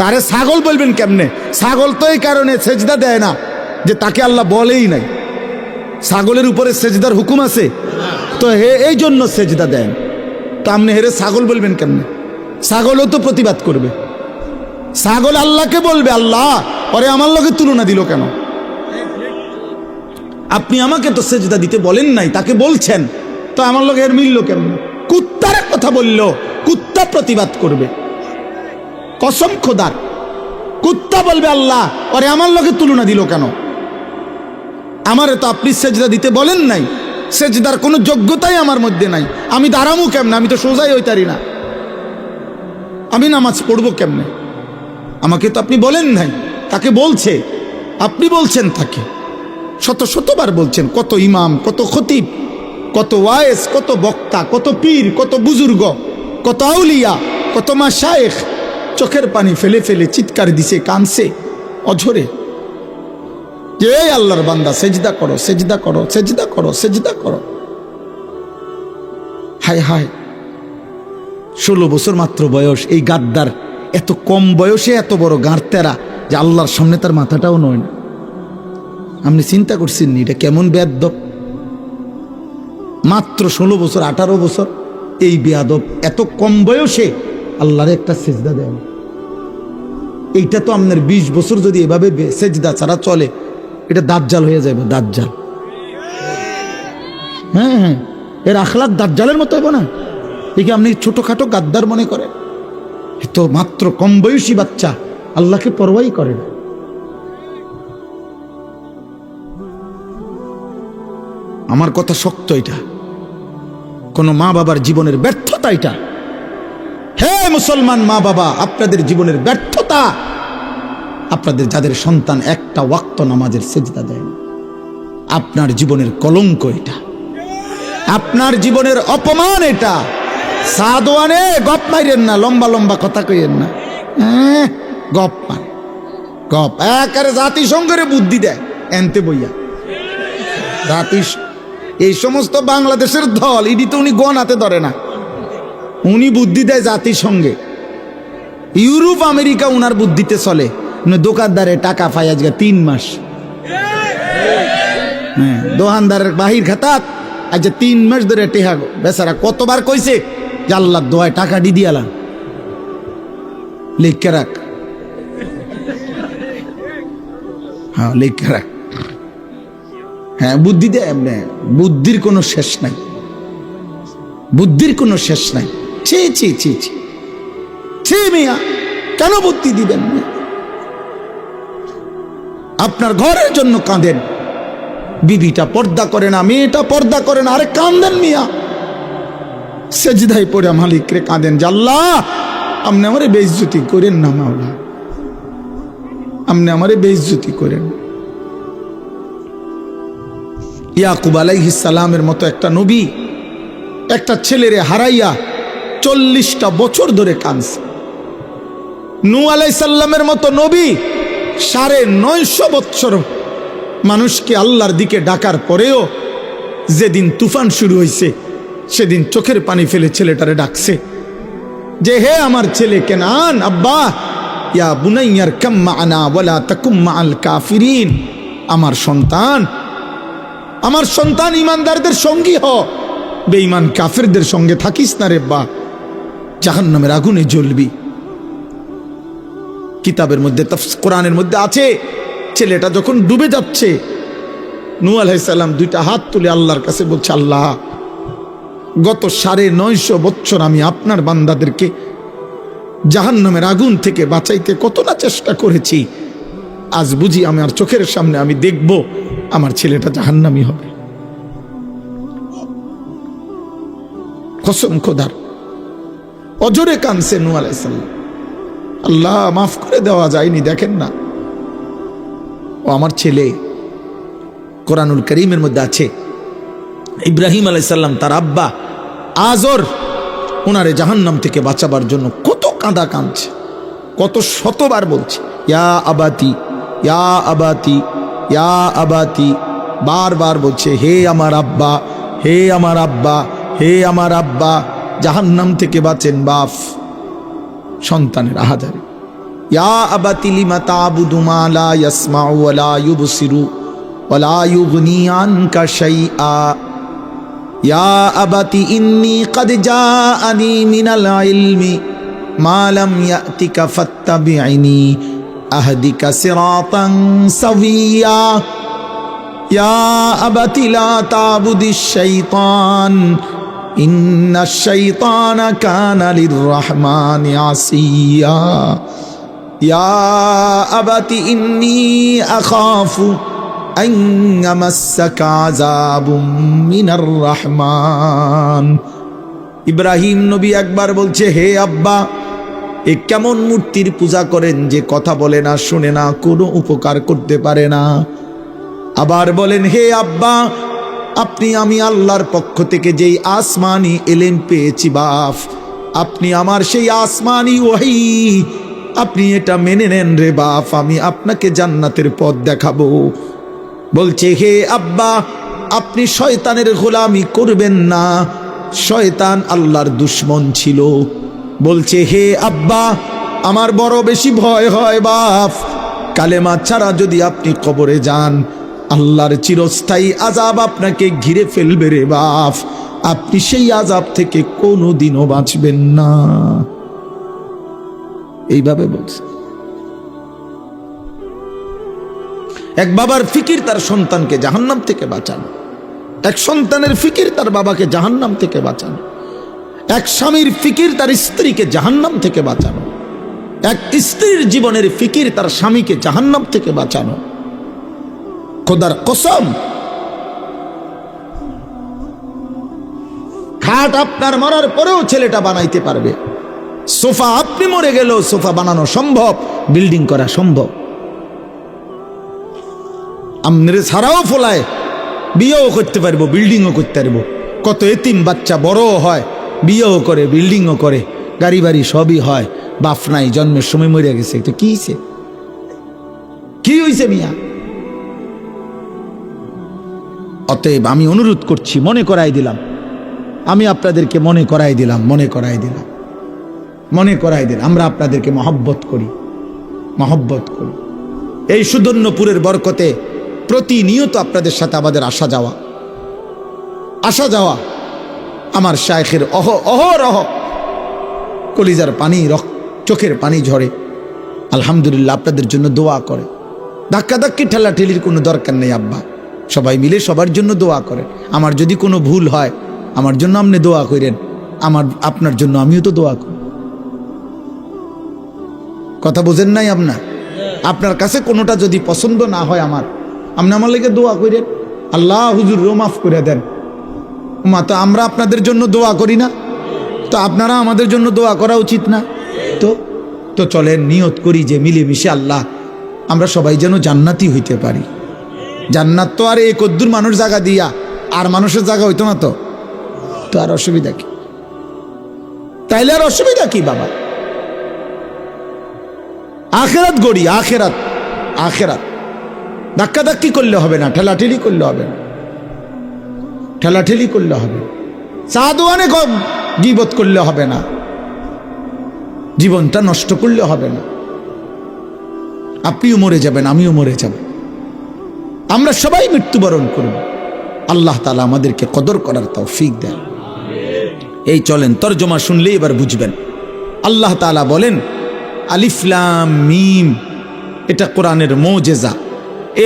তারে ছাগল বলবেন কেমনে? ছাগল তো এই কারণে সেজদা দেয় না, যে তাকে আল্লাহ বলেই নাই। ছাগলের উপরে সেজদার হুকুম আছে তো হে এই জন্য সেজদা দেন, তো আপনি হেরে ছাগল বলবেন কেমনে? ছাগলও তো প্রতিবাদ করবে। ছাগল আল্লাহকে বলবে, আল্লাহ পরে আমার লগে তুলনা দিল কেন? আপনি আমাকে তো সেজদা দিতে বলেন নাই, তাকে বলছেন, তো আমার লগে এর মিলল কেমনে? কুত্তার কথা বলল, কুত্তা প্রতিবাদ করবে। কসম খোদার, কুত্তা বলবে আল্লাহ পরে আমার লগে তুলনা দিল কেন? আমারে তো আপনি সেজদা দিতে বলেন নাই, সেজদার কোনো যোগ্যতাই আমার মধ্যে নাই, আমি দাঁড়ামু কেমনে? আমি তো সোজাই হইতারি না, আমি নামাজ পড়বো কেমনে? আমাকে তো আপনি বলেন নাই, তাকে বলছে, আপনি বলছেন তাকে, শত শতবার বলছেন। কত ইমাম, কত খতিব, কত ওয়ায়েস, কত বক্তা, কত পীর, কত বুজুর্গ, কত আউলিয়া, কত মাশায়েখ চোখের পানি ফেলে ফেলে চিৎকার দিছে, কানছে অঝরে যে এই আল্লাহর বান্দা সেজদা করো, সেজদা করো, সেজদা করো, সেজদা করো। হায় হায়, 16 বছর মাত্র বয়স, এই গাদ্দার এত কম বয়সে এত বড় গাঁড়তেরা যে আল্লাহর সামনে তার মাথাটাও নয় না। আপনি চিন্তা করছেন নি এটা কেমন বেয়াদব? মাত্র 16 বছর, 18 বছর, এই বেয়াদব এত কম বয়সে আল্লাহর একটা সেজদা দেয়। এইটা তো আপনার 20 বছর যদি এভাবে সেজদা ছাড়া চলে, এটা দাজ্জাল হয়ে যাবে, দাজ্জাল। হ্যাঁ হ্যাঁ, এর আখলাক দাজ্জালের মতো হবে না? একে আপনি ছোটখাটো গাদ্দার মনে করেন? এ তো মাত্র কম বয়সী বাচ্চা, আল্লাহকে পরোয়াই করে না। আমার কথা শক্ত, এটা কোন মা বাবার জীবনের ব্যর্থতা। এটা হে মুসলমান মা বাবা, আপনাদের জীবনের ব্যর্থতা, আপনাদের যাদের সন্তান একটা ওয়াক্ত নামাজের সেজদা দেয় না, আপনার জীবনের কলঙ্ক এটা, আপনার জীবনের অপমান এটা। সাদওয়ানে গপ মাইরেন না, লম্বা লম্বা কথা কইেন না, গপ মান গপ একারে জাতিসংঘের বুদ্ধি দেয় এনতে বইয়া। এই সমস্ত বাংলাদেশের দল ইডি তো উনি গণাতে ধরে না, উনি বুদ্ধি দেয় জাতিসংঘে। ইউরোপ আমেরিকা উনার বুদ্ধিতে চলে। দোকানদারে টাকা পাই আজকে 3 মাস, হ্যাঁ দোকানদারের বাহির খাতাত আজকে 3 মাস ধরে টেহা। বেচারা কতবার কইছে যে আল্লাহর দোয়ায় টাকা দিয়ালাম, লিখে রাখ, হ্যাঁ লিখে রাখ। হ্যাঁ বুদ্ধি দেয় এমনি, বুদ্ধির কোনো শেষ নাই, বুদ্ধির কোনো শেষ নাই। ছি ছি ছি ছি ছি মিয়া, কেন বুদ্ধি দিবেন? আপনার ঘরের জন্য কাঁদেন, বিবিটা পর্দা করে না, মেয়েটা পর্দা করে না, আরে কাঁদেন মিয়া, সেজদায় পড়ে মালিক রে কাঁদেন যে আল্লাহ আপনি আমারে বেইজ্জতি করেন না, মাওলা আপনি আমারে বেইজ্জতি করেন। ইয়াকুব আলাইহিস সালামের মতো একটা নবী একটা ছেলেরে হারাইয়া 40টা বছর ধরে কাঁদছে। নূহ আলাইহিস সালামের মতো নবী 950 বছর মানুষকে আল্লাহর দিকে ডাকার পরেও যেদিন তুফান শুরু হয়েছে সেদিন চোখের পানি ফেলে ছেলেটারে ডাকছে যে হে আমার ছেলে কেনান, আব্বা ইয়া বুনাইয়ার কাম মা'না ওয়ালা তাকুম মা'আল কাফিরিন, আমার সন্তান ইমানদারদের সঙ্গী হ, বেঈমান কাফেরদের সঙ্গে থাকিস না রে বা, জাহান্নামের আগুনে জ্বলবি। কিতাবের মধ্যে কোরআনের মধ্যে আছে, ছেলেটা যখন ডুবে যাচ্ছে নূহ আলাইহিস সালাম 2টা হাত তুলে আল্লাহর কাছে বলছে, আল্লাহ গত 950 বছর আমি আপনার বান্দাদেরকে জাহান্নামের আগুন থেকে বাঁচাইতে কত না চেষ্টা করেছি, আজ বুঝি আমার চোখের সামনে আমি দেখব আমার ছেলেটা জাহান্নামী হবে। কসম খোদার, অজরে কানছে নূহ আলাইহিস সালাম, আল্লাহ মাফ করে দেওয়া যায়নি, দেখেন না ও আমার ছেলে। কোরআনুল কারীমের মধ্যে আছে ইব্রাহিম আলাইহিস সালাম তার আব্বা আজর ওনারে জাহান্নাম থেকে বাঁচাবার জন্য কত কাঁদা কাঁদছে, কত শতবার বলছে ইয়া আবাতি ইয়া আবাতি ইয়া আবাতি, বারবার বলছে হে আমার আব্বা, হে আমার আব্বা, হে আমার আব্বা, জাহান্নাম থেকে বাঁচেন বাপ। সন্তানের আহাজারি, ইয়া আবাতি লিমা তা'বুদু মা লা ইয়াসমাউ ওয়া লা ইউবসিরু ওয়ালা ইউগনি আনকা শাইআ ইয়া আবাতি ইন্নী ক্বাদ জাআনি মিনাল ইলমি মা লাম ইয়াতিকা ফাত্তাবি'নি আহদিকা সিরাতান সাওয়িয়া ইয়া আবাতি লা তা'বুদিশ শাইতান ইন্নাশ শাইতানা কানা লির-রাহমানি আসিয়া ইয়া আবাতি ইন্নী আখাফু আন ইয়ামাসসাকা আযাবুম মিনার রাহমান। ইব্রাহিম নবী একবার বলছে, হে আব্বা, এ কেমন মূর্তির পূজা করেন যে কথা বলে না, শুনে না, কোনো উপকার করতে পারে না। আবার বলেন, হে আব্বা, আপনি আমি আল্লাহর পক্ষ থেকে যেই আসমানি এলেম পেয়েছি বাপ, আপনি আমার সেই আসমানি ওহী আপনি এটা মেনে নেন রে বাপ, আমি আপনাকে জান্নাতের পথ দেখাবো। বলছে, হে আব্বা, আপনি শয়তানের গোলামি করবেন না, শয়তান আল্লাহর দুশমন ছিল। বলছে, হে আব্বা, আমার বড় বেশি ভয় হয় বাপ, কালেমা ছাড়া যদি আপনি কবরে যান আল্লাহর চিরস্থায়ী আযাব আপনাকে ঘিরে ফেলবে রে বাপ, আপনি সেই আযাব থেকে কোনোদিনও বাঁচবেন না। এইভাবে বলছে। এক বাবার ফিকির তার সন্তানকে জাহান্নাম থেকে বাঁচানো, এক সন্তানের ফিকির তার বাবাকে জাহান্নাম থেকে বাঁচানো, এক স্বামীর ফিকির তার স্ত্রীকে জাহান্নাম থেকে বাঁচানো, এক স্ত্রীর জীবনের ফিকির তার স্বামীকে জাহান্নাম থেকে বাঁচানো। খোদার কসম, খাট আপনার মরার পরেও ছেলেটা বানাইতে পারবে, সোফা আপনি মরে গেলেও সোফা বানানো সম্ভব, বিল্ডিং করা সম্ভব। আমনের ছাড়াও ফলায় বিয়েও করতে পারবো, বিল্ডিংও করতে পারবো। কত এতিম বাচ্চা বড়ও হয়, বিয়েও করে, বিল্ডিংও করে, গাড়ি বাড়ি সবই হয়, বাপ নাই, জন্মের সময় মরে গেছে। তো কি হয়েছে, কি হয়েছে মিয়া? অতএব আমি অনুরোধ করছি, মনে করাই দিলাম, আমি আপনাদেরকে মনে করাই দিলাম, মনে করাই দিলাম, মনে করাই দিলাম, আমরা আপনাদেরকে মহব্বত করি, মহব্বত করি। এই সুদর্ণপুরের বরকতে প্রতিনিয়ত আপনাদের সাথে আমাদের আসা যাওয়া, আসা যাওয়া। আমার শায়েখের অহরহ কলিজার পানি, চোখের পানি ঝরে। আলহামদুলিল্লাহ, আপনাদের জন্য দোয়া করে। ধাক্কাধাক্কি ঠেলাঠেলির কোনো দরকার নেই আব্বা, সবাই মিলে সবার জন্য দোয়া করেন। আমার যদি কোনো ভুল হয় আমার জন্য আপনি দোয়া করেন, আপনার জন্য আমিও তো দোয়া করি। কথা বোঝেন নাই আপনার কাছে কোনোটা যদি পছন্দ না হয় আপনি আমার লেগে দোয়া করেন, আল্লাহ হুজুর মাফ করে দেন। মা, তো আমরা আপনাদের জন্য দোয়া করি না? তো আপনারা আমাদের জন্য দোয়া করা উচিত না? তো চলেন নিয়ত করি যে মিলেমিশে আল্লাহ আমরা সবাই যেন জান্নাতি হইতে পারি। জান্নাত তো আর এই কদ্দুর মানুষ জায়গা দিয়া আর মানুষের জায়গা হইতো না। তো আর অসুবিধা কি? তাইলে আর অসুবিধা কি বাবা? আখেরাত গড়ি, আখেরাত, আখেরাত। ধাক্কাধাক্কি করলে হবে না, ঠেলাঠেলি করলে হবে না, ঠেলাঠেলি করলে হবে, সাদওয়ানে গীবত করলে হবে না, জীবনটা নষ্ট করলে হবে না। আপনিও মরে যাবেন, আমিও মরে যাব, আমরা সবাই মৃত্যুবরণ করব। আল্লাহ তাআলা আমাদেরকে কদর করার তৌফিক দেন। এই চলেন তরজমা শুনলে এবার বুঝবেন। আল্লাহ তাআলা বলেন, আলিফ লাম মিম, এটা কোরআনের মুজিজা।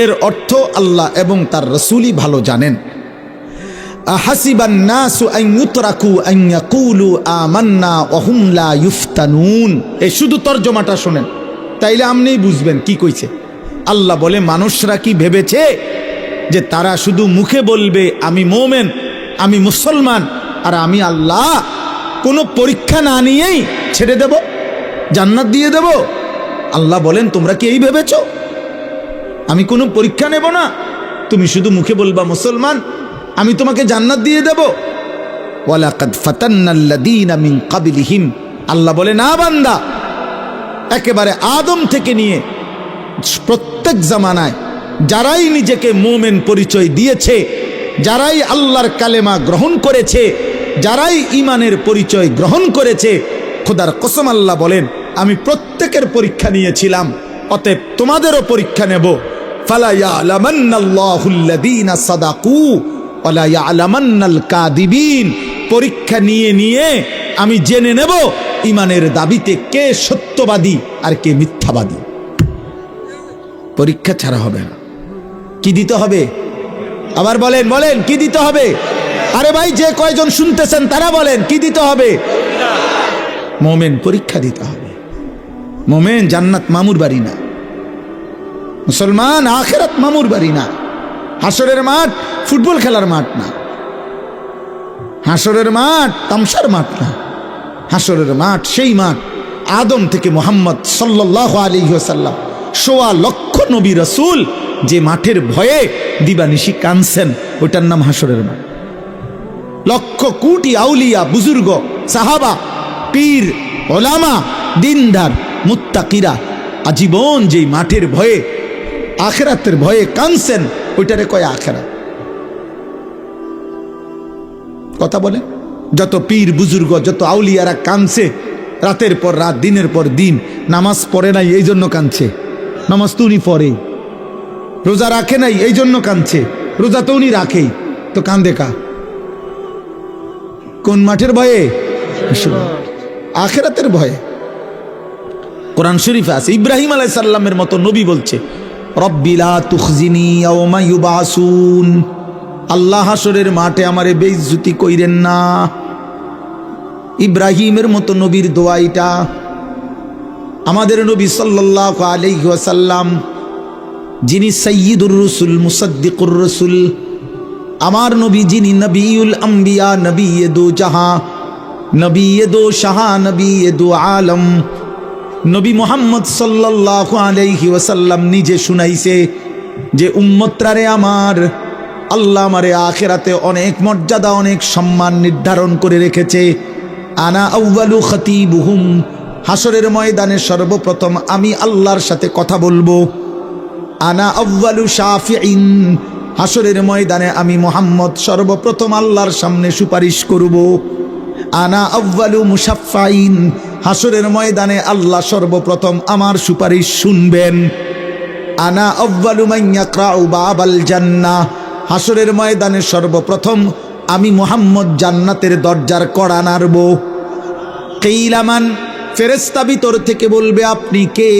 এর অর্থ আল্লাহ এবং তার রাসূলই ভালো জানেন। আহাসিবান নাসু আন ইউতরাকু আন ইয়াকুলু আমান্না ওয়া হুম লা ইফতানুন। এই শুধু তরজমাটা শুনেন, তাইলে আপনিই বুঝবেন কি কইছে। আল্লাহ বলে, মানুষরা কি ভেবেছে যে তারা শুধু মুখে বলবে আমি মুমিন, আমি মুসলমান, আর আমি আল্লাহ কোনো পরীক্ষা না নিয়েই ছেড়ে দেব, জান্নাত দিয়ে দেব? আল্লাহ বলেন, তোমরা কি এই ভেবেছ আমি কোনো পরীক্ষা নেব না? তুমি শুধু মুখে বলবা মুসলমান, আমি তোমাকে জান্নাত দিয়ে দেব? ওয়ালাকাদ ফাতান্নাল্লাযীনা মিন ক্বাবলিহিম, আল্লাহ বলে, না বান্দা, একেবারে আদম থেকে নিয়ে প্রত্যেক জামানায় যারাই নিজেকে মুমিন পরিচয় দিয়েছে, যারাই আল্লাহর কালেমা গ্রহণ করেছে, যারাই ঈমানের পরিচয় গ্রহণ করেছে, খোদার কসম আল্লাহ বলেন, আমি প্রত্যেকের পরীক্ষা নিয়েছিলাম, অতএব তোমাদেরও পরীক্ষা নেব। ফালা ইয়ালামান্নাল্লাহুল্লাযীনা সাদাকু ওয়ালা ইয়ালামান্নাল কাযিবিন। পরীক্ষা নিয়ে নিয়ে আমি জেনে নেব ইমানের দাবিতে কে সত্যবাদী আর কে মিথ্যাবাদী। পরীক্ষা ছাড়া হবে না। কি দিতে হবে? আবার বলেন বলেন, কি দিতে হবে? আরে ভাই, যে কয়জন শুনতেছেন তারা বলেন, কি দিতে হবে? মোমেন পরীক্ষা দিতে হবে। মোমেন জান্নাত মামুর বাড়ি না, মুসলমান আখিরাত মামুর বাড়ি না। হাসরের মাঠ ফুটবল খেলার মাঠ না, হাসরের মাঠ তামসার মাঠ না। হাসরের মাঠ সেই মাঠ আদম থেকে মুহাম্মদ সাল্লাল্লাহু আলাইহি ওয়াসাল্লাম ১৬ লক্ষ নবী রাসূল যে মাঠের ভয়ে দিবানিশি কাঁদছেন, ওটার নাম হাসরের মাঠ। লক্ষ কোটি আউলিয়া, বুজুর্গ, সাহাবা, পীর, ওলামা, দিনদার, মুত্তাকিরা আজীবন যেই মাঠের ভয়ে, আখিরাতের ভয়ে কাঁদছেন, ওইটারে কয় আখিরাত। কথা বলে যত পীর বুজুর্গ, যত আউলিয়ারা কাঁদছে রাতের পর রাত, দিনের পর দিন, নামাজ পড়ে নাই এই জন্য কাঁদছে, নামাজ তো উনি পড়ে। রোজা রাখে নাই এই জন্য কাঁদছে, রোজা তো উনি রাখেই, তো কান্দে কা? কোন মাঠের ভয়ে? আখিরাতের ভয়ে। কোরআন শরীফে আছে, ইব্রাহিম আলাইহিস সালামের মতো নবী বলছে, রব্বি লা তুখজিনি ইয়াওমা ইউবাসুন, আল্লাহ হাসরের মাঠে আমারে বেইজ্জতি কইরেন না। ইব্রাহিমের মতো নবীর দোয়া এটা। আমাদের নবী সাল্লাল্লাহু আলাইহি ওয়াসাল্লাম, যিনি সাইয়্যিদুর রাসূল, মুসাদ্দিকুর রাসূল, আমার নবী যিনি নবিউল আম্বিয়া, নবিয়ে দো জাহাঁ, নবিয়ে দো শাহা, নবিয়ে দো আলম, নবী মুহাম্মদ সাল্লাল্লাহু আলাইহি ওয়াসাল্লাম নিজে শুনাইছে যে উম্মতরা আমার, আল্লাহ আমারে আখিরাতে অনেক মর্যাদা, অনেক সম্মান নির্ধারণ করে রেখেছে। আনা আউয়ালু খতিবুহুম, হাসরের ময়দানে সর্বপ্রথম আমি আল্লাহর সাথে কথা বলবো। আনা আউয়ালু শাফিঈন, হাসরের ময়দানে আমি মুহাম্মদ সর্বপ্রথম আল্লাহর সামনে সুপারিশ করব। আনা আউয়ালু মুশাফফাইন, হাসরের ময়দানে আল্লাহ সর্বপ্রথম আমার সুপারিশ শুনবেন। আনা আউয়ালু মান ইয়াকরাউ বাবাল জান্নাহ, হাসরের ময়দানে সর্বপ্রথম আমি মুহাম্মদ জান্নাতের দরজার কড়া নাড়ব। কিলামান, ফেরেশতা ভিতর থেকে বলবে আপনি কে?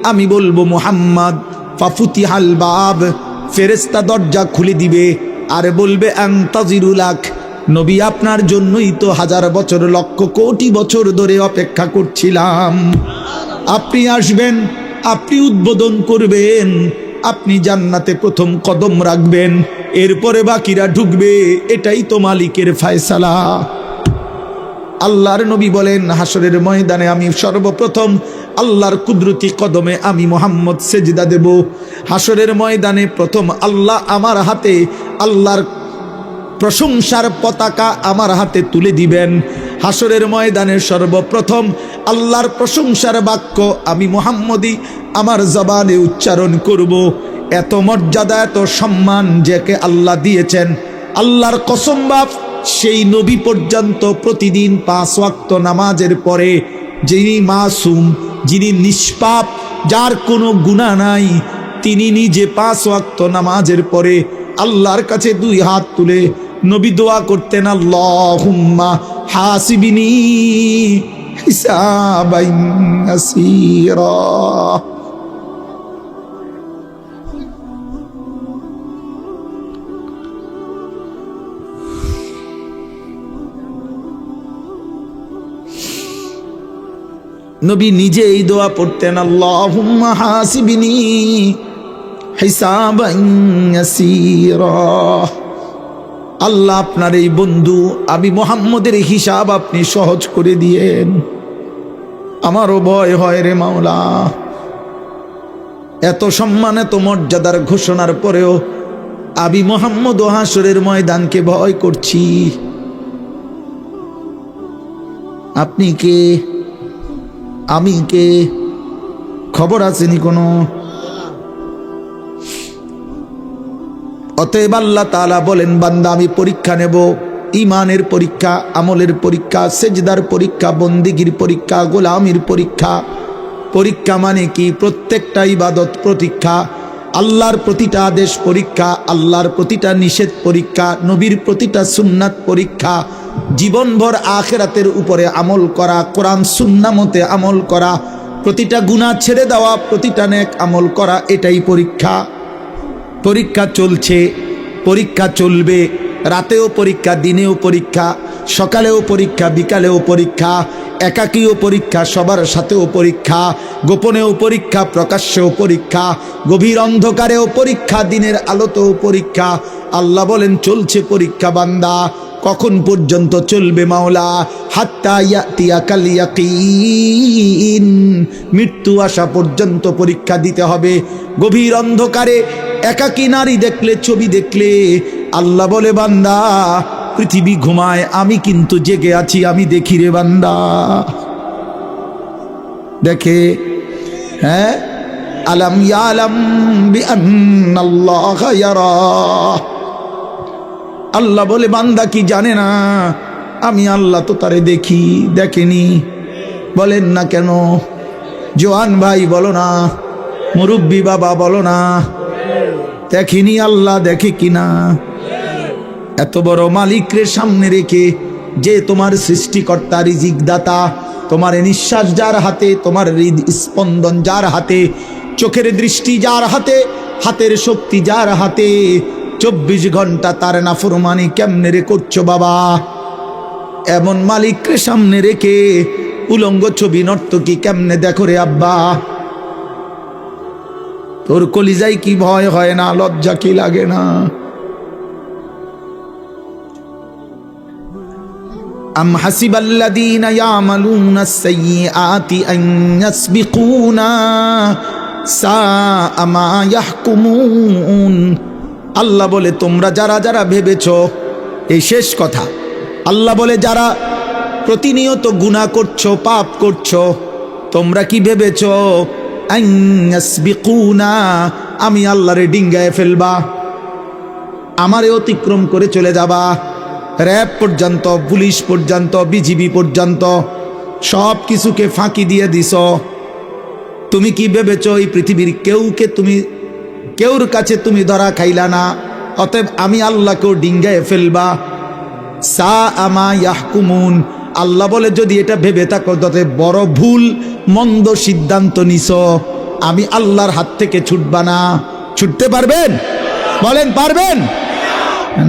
আমি বলবো মুহাম্মদ। ফাফুতিহাল বাব, ফেরেশতা দরজা খুলে দিবে আর বলবে আনতাজিরুলাক, নবী আপনার জন্যই তো হাজার বছর, লক্ষ কোটি বছর ধরে অপেক্ষা করছিলাম। আপনি আসবেন, আপনি উদ্বোধন করবেন, আপনি জান্নাতে প্রথম কদম রাখবেন, এরপরে বাকিরা ঢুকবে, এটাই তো মালিকের ফয়সালা। আল্লাহর নবী বলেন, হাসরের ময়দানে আমি সর্বপ্রথম আল্লাহর কুদরতি কদমে আমি মুহাম্মদ সেজদা দেব। হাসরের ময়দানে প্রথম আল্লাহ আমার হাতে আল্লাহর প্রশংসার পতাকা আমার হাতে তুলে দিবেন। হাসরের ময়দানে সর্বপ্রথম আল্লাহর প্রশংসার বাক্য আমি মুহাম্মদই আমার জবানে উচ্চারণ করব। এত মর্যাদা, এত সম্মান যাকে আল্লাহ দিয়েছেন, আল্লাহর কসম বাপ, সেই নবী পর্যন্ত প্রতিদিন 5 ওয়াক্ত নামাজের পরে যিনি মাসুম, যিনি নিষ্পাপ, যার কোনো গুনাহ নাই, তিনি নিজে 5 ওয়াক্ত নামাজের পরে আল্লাহর কাছে 2 হাত তুলে নবী দোয়া করতেন, আল্লাহুম্মা হাসিবিনি হিসাবান ইয়াসীরা। নবী নিজে এই দোয়া পড়তেন, আল্লাহুম্মা হাসিবিনি হিসাবান ইয়াসীরা। আল্লাহ আপনার এই বন্ধু আমি মুহাম্মদের হিসাব আপনি সহজ করে দিয়েন, আমারও ভয় হয় রে মাওলা। এত সম্মান, এত মর্যাদার ঘোষণার পরেও আমি মুহাম্মদ ও হাসরের ময়দানকে ভয় করছি। আপনি কে? আমি কে? খবর আসেনি কোনো? অতএব আল্লাহ তাআলা বলেন, বান্দা আমি পরীক্ষা নেব, ইমানের পরীক্ষা, আমলের পরীক্ষা, সেজদার পরীক্ষা, বন্দিগির পরীক্ষা, গোলামির পরীক্ষা। পরীক্ষা মানে কি? প্রত্যেকটা ইবাদত পরীক্ষা। আল্লাহর প্রতিটা আদেশ পরীক্ষা, আল্লাহর প্রতিটা নিষেধ পরীক্ষা, নবীর প্রতিটা সুন্নাত পরীক্ষা, জীবনভর আখিরাতের উপরে আমল করা, কোরআন সুন্নাহ মতে আমল করা, প্রতিটা গুনাহ ছেড়ে দেওয়া, প্রতিটা নেক আমল করা, এটাই পরীক্ষা। পরীক্ষা চলছে, পরীক্ষা চলবে, রাতেও পরীক্ষা, দিনেও পরীক্ষা, সকালেও পরীক্ষা, বিকালেও পরীক্ষা, একাকীও পরীক্ষা, সবার সাথেও পরীক্ষা, গোপনেও পরীক্ষা, প্রকাশ্যেও পরীক্ষা, গভীর অন্ধকারেও পরীক্ষা, দিনের আলোতেও পরীক্ষা। আল্লাহ বলেন চলছে পরীক্ষা বান্দা। কখন পর্যন্ত চলবে মাওলা? হাত্তা ইয়াতিয়াকাল ইয়াকিন, মৃত্যু আসা পর্যন্ত পরীক্ষা দিতে হবে। গভীর অন্ধকারে একাকী নারী দেখলে, ছবি দেখলে আল্লাহ বলে বান্দা পৃথিবী ঘুমায়, আমি কিন্তু জেগে আছি, আমি দেখি রে বান্দা। দেখে, হ্যাঁ, আলাম ইয়ালাম বিআন্নাল্লাহা ইয়ারা। আল্লাহ বলে বান্দা কি জানে না আমি আল্লাহ তো তারে দেখি? দেখেনি? বলেন না কেন? জোয়ান ভাই বলো না, মুরব্বী বাবা বলো না, দেখেনি আল্লাহ দেখে কিনা? এত বড় মালিকরে সামনে রেখে, যে তোমার সৃষ্টিকর্তা, রিজিক দাতা, তোমার নিঃশ্বাস যার হাতে, তোমার হৃদ স্পন্দন যার হাতে, চোখের দৃষ্টি যার হাতে, হাতের শক্তি যার হাতে, 24 ঘন্টা তার নাফরমানি কেমনে রে করছো বাবা? এমন মালিকরে সামনে রেখে উলঙ্গ ছবি নর্তকী কেমনে দেখো রে আব্বা? তোর কলিজায় কি ভয় হয় না? লজ্জা কি লাগে না? আম হাসিবাল্লাযীনা ইয়ামালুনা আস-সাইয়্যাতি আন ইয়াসবিকুনা সাআ মা ইয়াহকুমুন। আল্লাহ বলে তোমরা যারা যারা ভেবেছো, এই শেষ কথা, আল্লাহ বলে যারা প্রতিনিয়ত গুনাহ করছো, পাপ করছো, তোমরা কি ভেবেছো আন ইয়াসবিকুনা, আমি আল্লাহরে ডিঙ্গায় ফেলবা, আমারে অতিক্রম করে চলে যাবা? র‍্যাব পর্যন্ত, পুলিশ পর্যন্ত, বিজিবি পর্যন্ত সব কিছুকে ফাঁকি দিয়ে দিছ। তুমি কি ভেবেছো এই পৃথিবীর কেউর কাছে তুমি ধরা খাইলা না, অতএব আমি আল্লাহকেও ডিঙ্গায় ফেলবা? সাআ মা ইয়াহকুমুন। আল্লাহ বলে যদি এটা ভেবে থাকো তবে বড় ভুল মন্দ সিদ্ধান্ত নিছ। আমি আল্লাহর হাত থেকে ছুটবা না। ছুটতে পারবেন? বলেন পারবেন?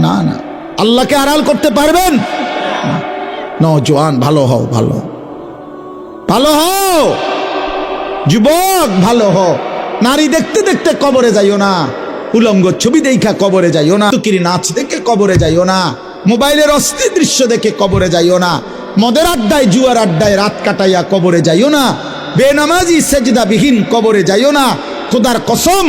না না। আল্লাহকে আড়াল করতে পারবেন? নওজোয়ান ভালো হও, ভালো ভালো হও, যুবক ভালো হও। নারী দেখতে দেখতে কবরে যাইও না, উলঙ্গ ছবি দেখা কবরে যাইও না, তুকির নাচ দেখে কবরে যাইও না, মোবাইলের অস্থির দৃশ্য দেখে কবরে যাইও না, মদের আড্ডায়, জুয়ার আড্ডায় রাত কাটাইয়া কবরে যাইও না, বেনামাজি সেজদাবিহীন কবরে যাইও না। খোদার কসম,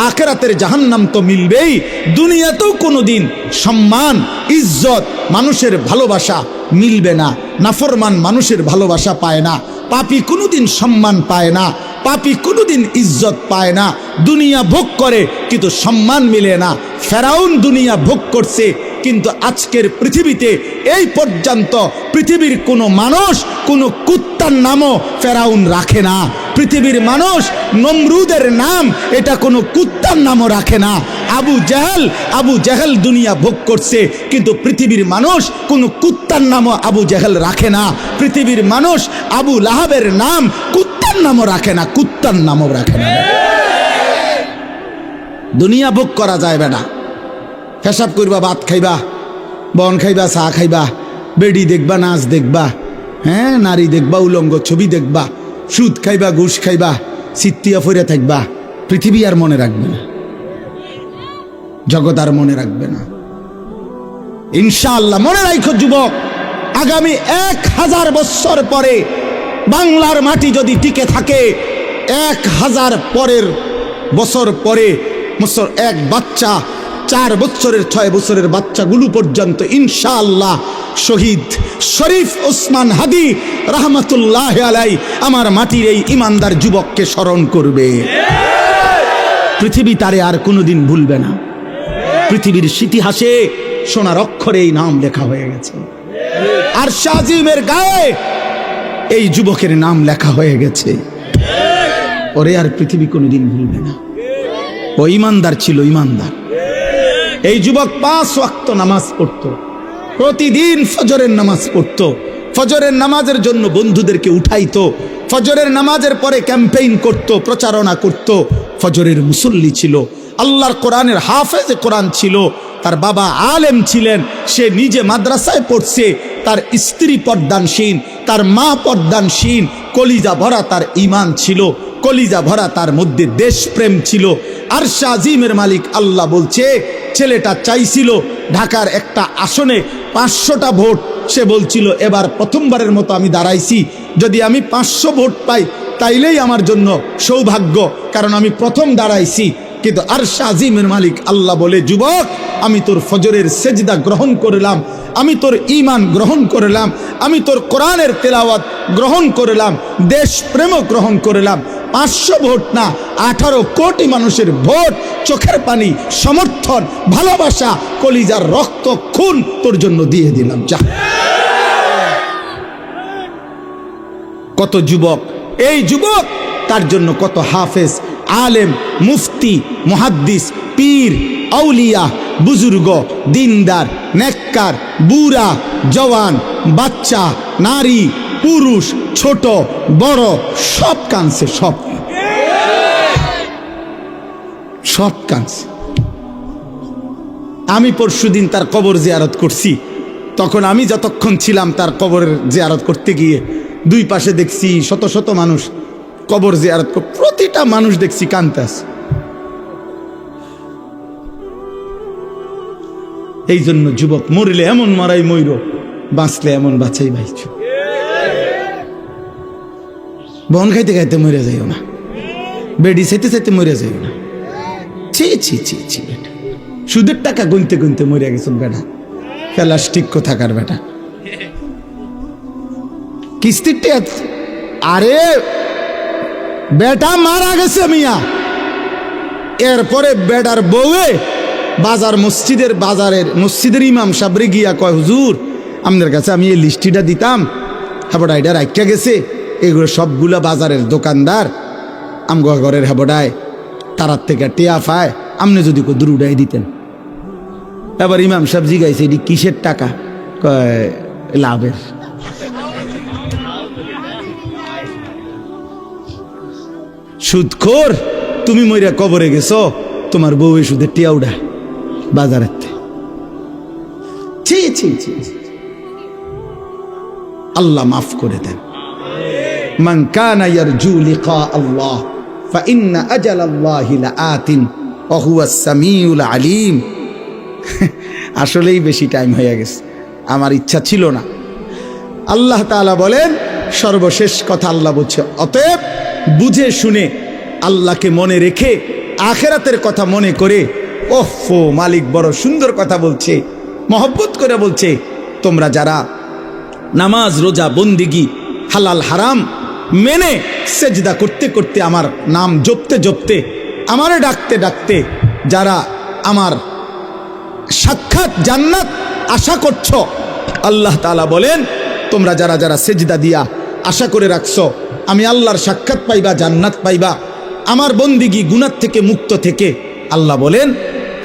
আখিরাতের জাহান্নাম তো মিলবেই, দুনিয়াতেও কোনোদিন সম্মান, ইজ্জত, মানুষের ভালোবাসা মিলবে না। নাফরমান মানুষের ভালোবাসা পায় না, পাপী কোনোদিন সম্মান পায় না, পাপী কোনোদিন ইজ্জত পায় না। দুনিয়া ভোগ করে কিন্তু সম্মান মিলে না। ফেরাউন দুনিয়া ভোগ করছে, কিন্তু আজকের পৃথিবীতে এই পর্যন্ত পৃথিবীর কোনো মানুষ কোনো কুত্তার নামও ফেরাউন রাখে না। পৃথিবীর মানুষ নমরুদের নাম এটা কোনো কুত্তার নামও রাখে না। আবু জেহেল দুনিয়া ভোগ করছে, কিন্তু পৃথিবীর মানুষ কোনো কুত্তার নামও আবু জেহেল রাখে না। পৃথিবীর মানুষ আবু লাহাবের নাম কুত্তার নামও রাখে না, কুত্তার নামও রাখে না। দুনিয়া ভোগ করা যাবে না। পেশাব করবা, ভাত খাইবা, বন খাইবা, চা খাইবা, বেডি দেখবা, নাচ দেখবা, হ্যাঁ, নারী দেখবা, উলঙ্গ ছবি দেখবা, সুদ খাইবা, ঘুষ খাইবা, সিত্তিয়া ফিরে থাকবা। পৃথিবী আর মনে রাখবে না, জগৎ আর মনে রাখবে না। ইনশাআল্লাহ মনে রাখো যুবক, আগামী 1000 বছর পরে বাংলার মাটি যদি টিকে থাকে, 1000 বছর পরে এক বাচ্চা, 4 বছরের 6 বছরের বাচ্চাগুলো পর্যন্ত ইনশাআল্লাহ শহীদ শরীফ ওসমান হাদি রহমতুল্লাহ আলাই আমার মাটির এই ইমানদার যুবককে স্মরণ করবে। পৃথিবী তারে আর কোনোদিন ভুলবে না। পৃথিবীর ইতিহাসে সোনার অক্ষরে এই নাম লেখা হয়ে গেছে। আর শাজিমের গায়ে এই যুবকের নাম লেখা হয়ে গেছে। ওরে আর পৃথিবী কোনোদিন ভুলবে না। ও ইমানদার ছিল, ইমানদার। এই যুবক 5 ওয়াক্ত নামাজ পড়তো, প্রতিদিন ফজরের নামাজ পড়তো, ফজরের নামাজের জন্য বন্ধুদেরকে উঠাইতো, ফজরের নামাজের পরে ক্যাম্পেইন করত, প্রচারণা করত। ফজরের মুসল্লি ছিল, আল্লাহর কোরআনের হাফেজে কোরআন ছিল, তার বাবা আলেম ছিলেন, সে নিজে মাদ্রাসায় পড়ছে, তার স্ত্রী পর্দানশীন, তার মা পর্দানশীন, কলিজা ভরা তার ঈমান ছিল, কলিজা ভরা তার মধ্যে দেশপ্রেম ছিল। আরশ আজিমের মালিক আল্লাহ বলছে, ছেলেটা চাইছিল ঢাকার একটা আসনে 500টা ভোট। সে বলছিল, এবার প্রথমবারের মতো আমি দাঁড়াইছি, যদি আমি 500 ভোট পাই তাইলেই আমার জন্য সৌভাগ্য, কারণ আমি প্রথম দাঁড়াইছি। কিন্তু আরশ আজিমের মালিক আল্লাহ বলে, যুবক, আমি তোর ফজরের সেজদা গ্রহণ করলাম, আমি তোর ঈমান গ্রহণ করলাম, আমি তোর কোরআনের তেলাওয়াত গ্রহণ করলাম, দেশপ্রেম গ্রহণ করলাম। 500 ভোট না, 18 কোটি মানুষের ভোট, চোখের পানি, সমর্থন, ভালোবাসা, কলিজার রক্ত, খুন তোর জন্য দিয়ে দিলাম, যা। কত যুবক, এই যুবক, তার জন্য কত হাফেজ, আলেম, মুফতি, মুহাদ্দিস, পীর, আউলিয়া, বুজুর্গ, দিনদার, নেককার, বুড়া, জওয়ান, বাচ্চা, নারী, পুরুষ, ছোট বড়, সব কাঁদছে, সব কাঁদছে। আমি পরশুদিন তার কবর জিয়ারত করছি, তখন আমি যতক্ষণ ছিলাম তার কবরের জিয়ারত করতে গিয়ে দুই পাশে দেখছি শত শত মানুষ কবর জিয়ারত, প্রতিটা মানুষ দেখছি কাঁদতেছে। এই জন্য যুবক, মরলে এমন মারাই মইর, বাঁচলে এমন বাঁচাই বাইছ। বন খাইতে খাইতে মরে যাইও না, বেডি চাইতে চাইতে মরে যাইও না। ছি ছি ছি ছি, বেটা সুদের টাকা গুনতে গুনতে মরে গেছ বেটা, প্লাস্টিক কোথাকার বেটা, কিস্তির টেয়া। আরে বেটা মারা গেছে মিয়া, এরপরে বেটার বউয়ে মসজিদের ইমাম সাবরে গিয়া কয়, হুজুর আপনার কাছে আমি এই লিস্টিটা দিতাম, হ্যাঁ এটা রাখিয়া গেছে, এগুলো সবগুলা বাজারের দোকানদার আমগো ঘরের হেবডায় তারার থেকে টেয়া পায়, আপনি যদি কো দুরুডাই দিতেন। এবার ইমাম সাহেব জিগাইছে, এটি কিসের টাকা? কয় লাভের। সুদখোর, তুমি মইরা কবরে গেছো, তোমার বউ সুদের টিয়া উড়ায় বাজারের। ছি ছি ছি, আল্লাহ মাফ করে দেন। মান কানা ইয়ারজু লিকা আল্লাহ ফাইন্না আজালাল্লাহি লাআতিন ওয়া হুয়াস সামিউল আলিম। আসলেই বেশি টাইম হয়ে গেছে, আমার ইচ্ছা ছিল না। আল্লাহ তাআলা বলেন, সর্বশেষ কথা আল্লাহ বলছে, অতএব বুঝে শুনে আল্লাহকে মনে রেখে আখেরাতের কথা মনে করে, ওফো মালিক বড় সুন্দর কথা বলছে, মহব্বত করে বলছে, তোমরা যারা নামাজ রোজা বন্দিগি হালাল হারাম মেনে সেজদা করতে করতে, আমার নাম জপতে জপতে, আমারে ডাকতে ডাকতে যারা আমার সাক্ষাৎ জান্নাত আশা করছো, আল্লাহ তাআলা বলেন, তোমরা যারা যারা সেজদা দিয়া আশা করে রাখছো আমি আল্লাহর সাক্ষাৎ পাইবা, জান্নাত পাইবা, আমার বন্দিগি গুনাহ থেকে মুক্ত থেকে, আল্লাহ বলেন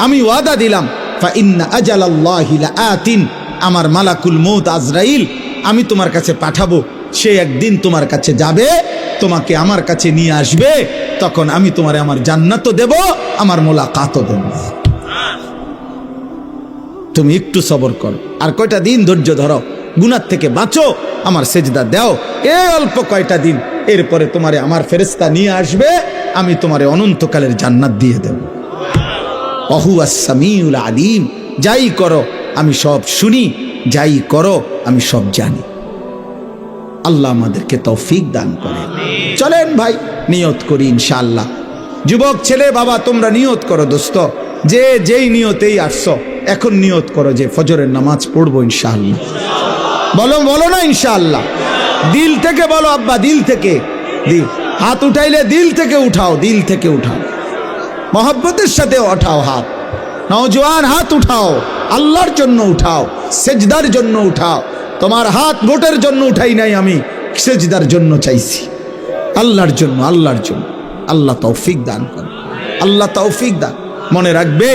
আমি ওয়াদা দিলাম, ফা ইন্না আজালাল্লাহি লাআতিন, আমার মালাকুল মউত আজরাইল আমি তোমার কাছে পাঠাবো, সে একদিন তোমার কাছে যাবে, তোমাকে আমার কাছে নিয়ে আসবে, তখন আমি তোমারে আমার জান্নাতও দেব, আমার মোলাকাতও দেব। তুমি একটু সবর করো, আর কয়টা দিন ধৈর্য ধরো, গুনাহ থেকে বাঁচো, আমার সেজদা দাও, এই অল্প কয়টা দিন, এরপরে তোমারে আমার ফেরেশতা নিয়ে আসবে, আমি তোমারে অনন্তকালের জান্নাত দিয়ে দেব। ওহুয়াস সামিউল আলিম, যাই করো আমি সব শুনি, যাই করো আমি সব জানি। আল্লাহ আমাদেরকে তৌফিক দান করে। চলেন ভাই, নিয়ত করি ইনশাআল্লাহ। যুবক ছেলে বাবা, তোমরা নিয়ত করো দোস্ত, যে যেই নিয়তেই আসছো, এখন নিয়ত করো যে ফজরের নামাজ পড়বো ইনশাআল্লাহ। বলো বলো না ইনশাআল্লাহ, দিল থেকে বলো আব্বা, দিল থেকে। হাত উঠাইলে দিল থেকে উঠাও, দিল থেকে উঠাও, মহব্বতের সাথে উঠাও হাত। নওজোয়ান হাত উঠাও, আল্লাহর জন্য উঠাও, সেজদার জন্য উঠাও। তোমার হাত ভোটের জন্য উঠাই নাই আমি, সেজদার জন্য চাইছি, আল্লাহর জন্য, আল্লাহর জন্য। আল্লাহ তৌফিক দান করে। আল্লাহ তৌফিক দান। মনে রাখবে,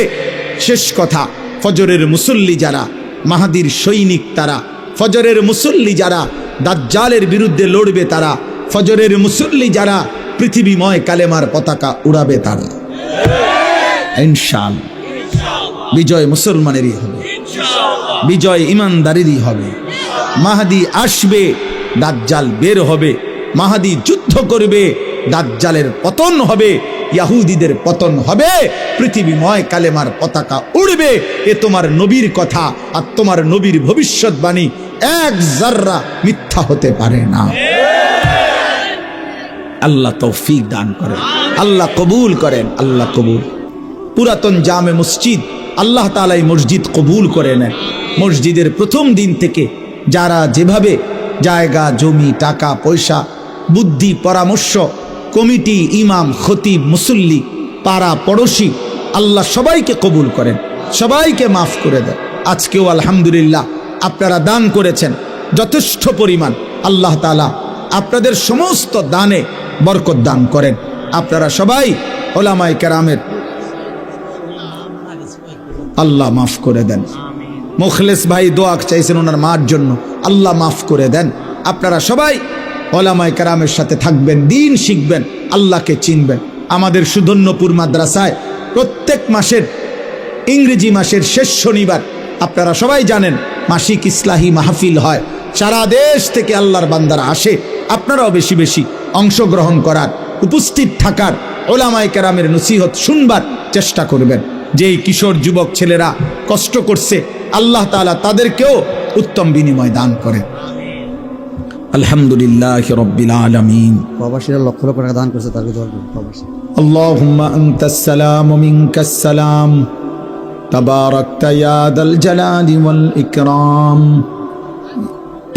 শেষ কথা, ফজরের মুসল্লি যারা, মাহাদির সৈনিক তারা, ফজরের মুসল্লি যারা দাজ্জালের বিরুদ্ধে লড়বে তারা, ফজরের মুসল্লি যারা পৃথিবীময় কালেমার পতাকা উড়াবে তারা। ইনশাআল্লাহ বিজয় মুসলমানেরই হবে, বিজয় ইমানদারেরই হবে। মাহাদি আসবে, দাজ্জাল বের হবে, মাহাদি যুদ্ধ করবে, দাজ্জালের পতন হবে, ইহুদিদের পতন হবে, পৃথিবীময় কালেমার পতাকা উড়বে। এ তোমার নবীর কথা আর তোমার নবীর ভবিষ্যৎবাণী এক জাররা মিথ্যা হতে পারে না। আল্লাহ তৌফিক দান করেন, আল্লাহ কবুল করেন, আল্লাহ কবুল। পুরাতন জামে মসজিদ আল্লাহ তাআলা এই মসজিদ কবুল করে নেন। মসজিদের প্রথম দিন থেকে যারা যেভাবে জায়গা জমি টাকা পয়সা বুদ্ধি পরামর্শ, কমিটি, ইমাম, খতিব, মুসল্লি, পাড়া পড়োশি, আল্লাহ সবাইকে কবুল করেন, সবাইকে মাফ করে দেন। আজকেও আলহামদুলিল্লাহ আপনারা দান করেছেন যথেষ্ট পরিমাণ। আল্লাহ তাআলা আপনাদের সমস্ত দানে বরকত দান করেন। আপনারা সবাই ওলামায়ে কেরামের আল্লাহ মাফ করে দেন। মুখলেস ভাই দোয়া চাইছেন ওনার মার জন্য, আল্লাহ মাফ করে দেন। আপনারা সবাই ওলামায়ে কেরামের সাথে থাকবেন, দিন শিখবেন, আল্লাহকে চিনবেন। আমাদের সুধন্যপুর মাদ্রাসায় প্রত্যেক মাসের ইংরেজি মাসের শেষ শনিবার আপনারা সবাই জানেন মাসিক ইসলাহি মাহফিল হয়। সারা দেশ থেকে আল্লাহর বান্দারা আসে। আপনারাও বেশি বেশি অংশগ্রহণ করার, উপস্থিত থাকার, ওলামায়ে কেরামের নসিহত শুনবার চেষ্টা করবেন। যেই কিশোর যুবক ছেলেরা কষ্ট করছে, আল্লাহ তাআলা তাদেরকেও উত্তম বিনিময় দান করেন। আলহামদুলিল্লাহ রাব্বিল আলামিন। প্রবাসীরা লক্ষ লক্ষ টাকা দান করছে, তারকে দোয়া করুন। প্রবাসী আল্লাহুম্মা আনতাস সালাম ওয়া মিনকাস সালাম তাবারাকতা ইয়া দাল জালালি ওয়াল ইকরাম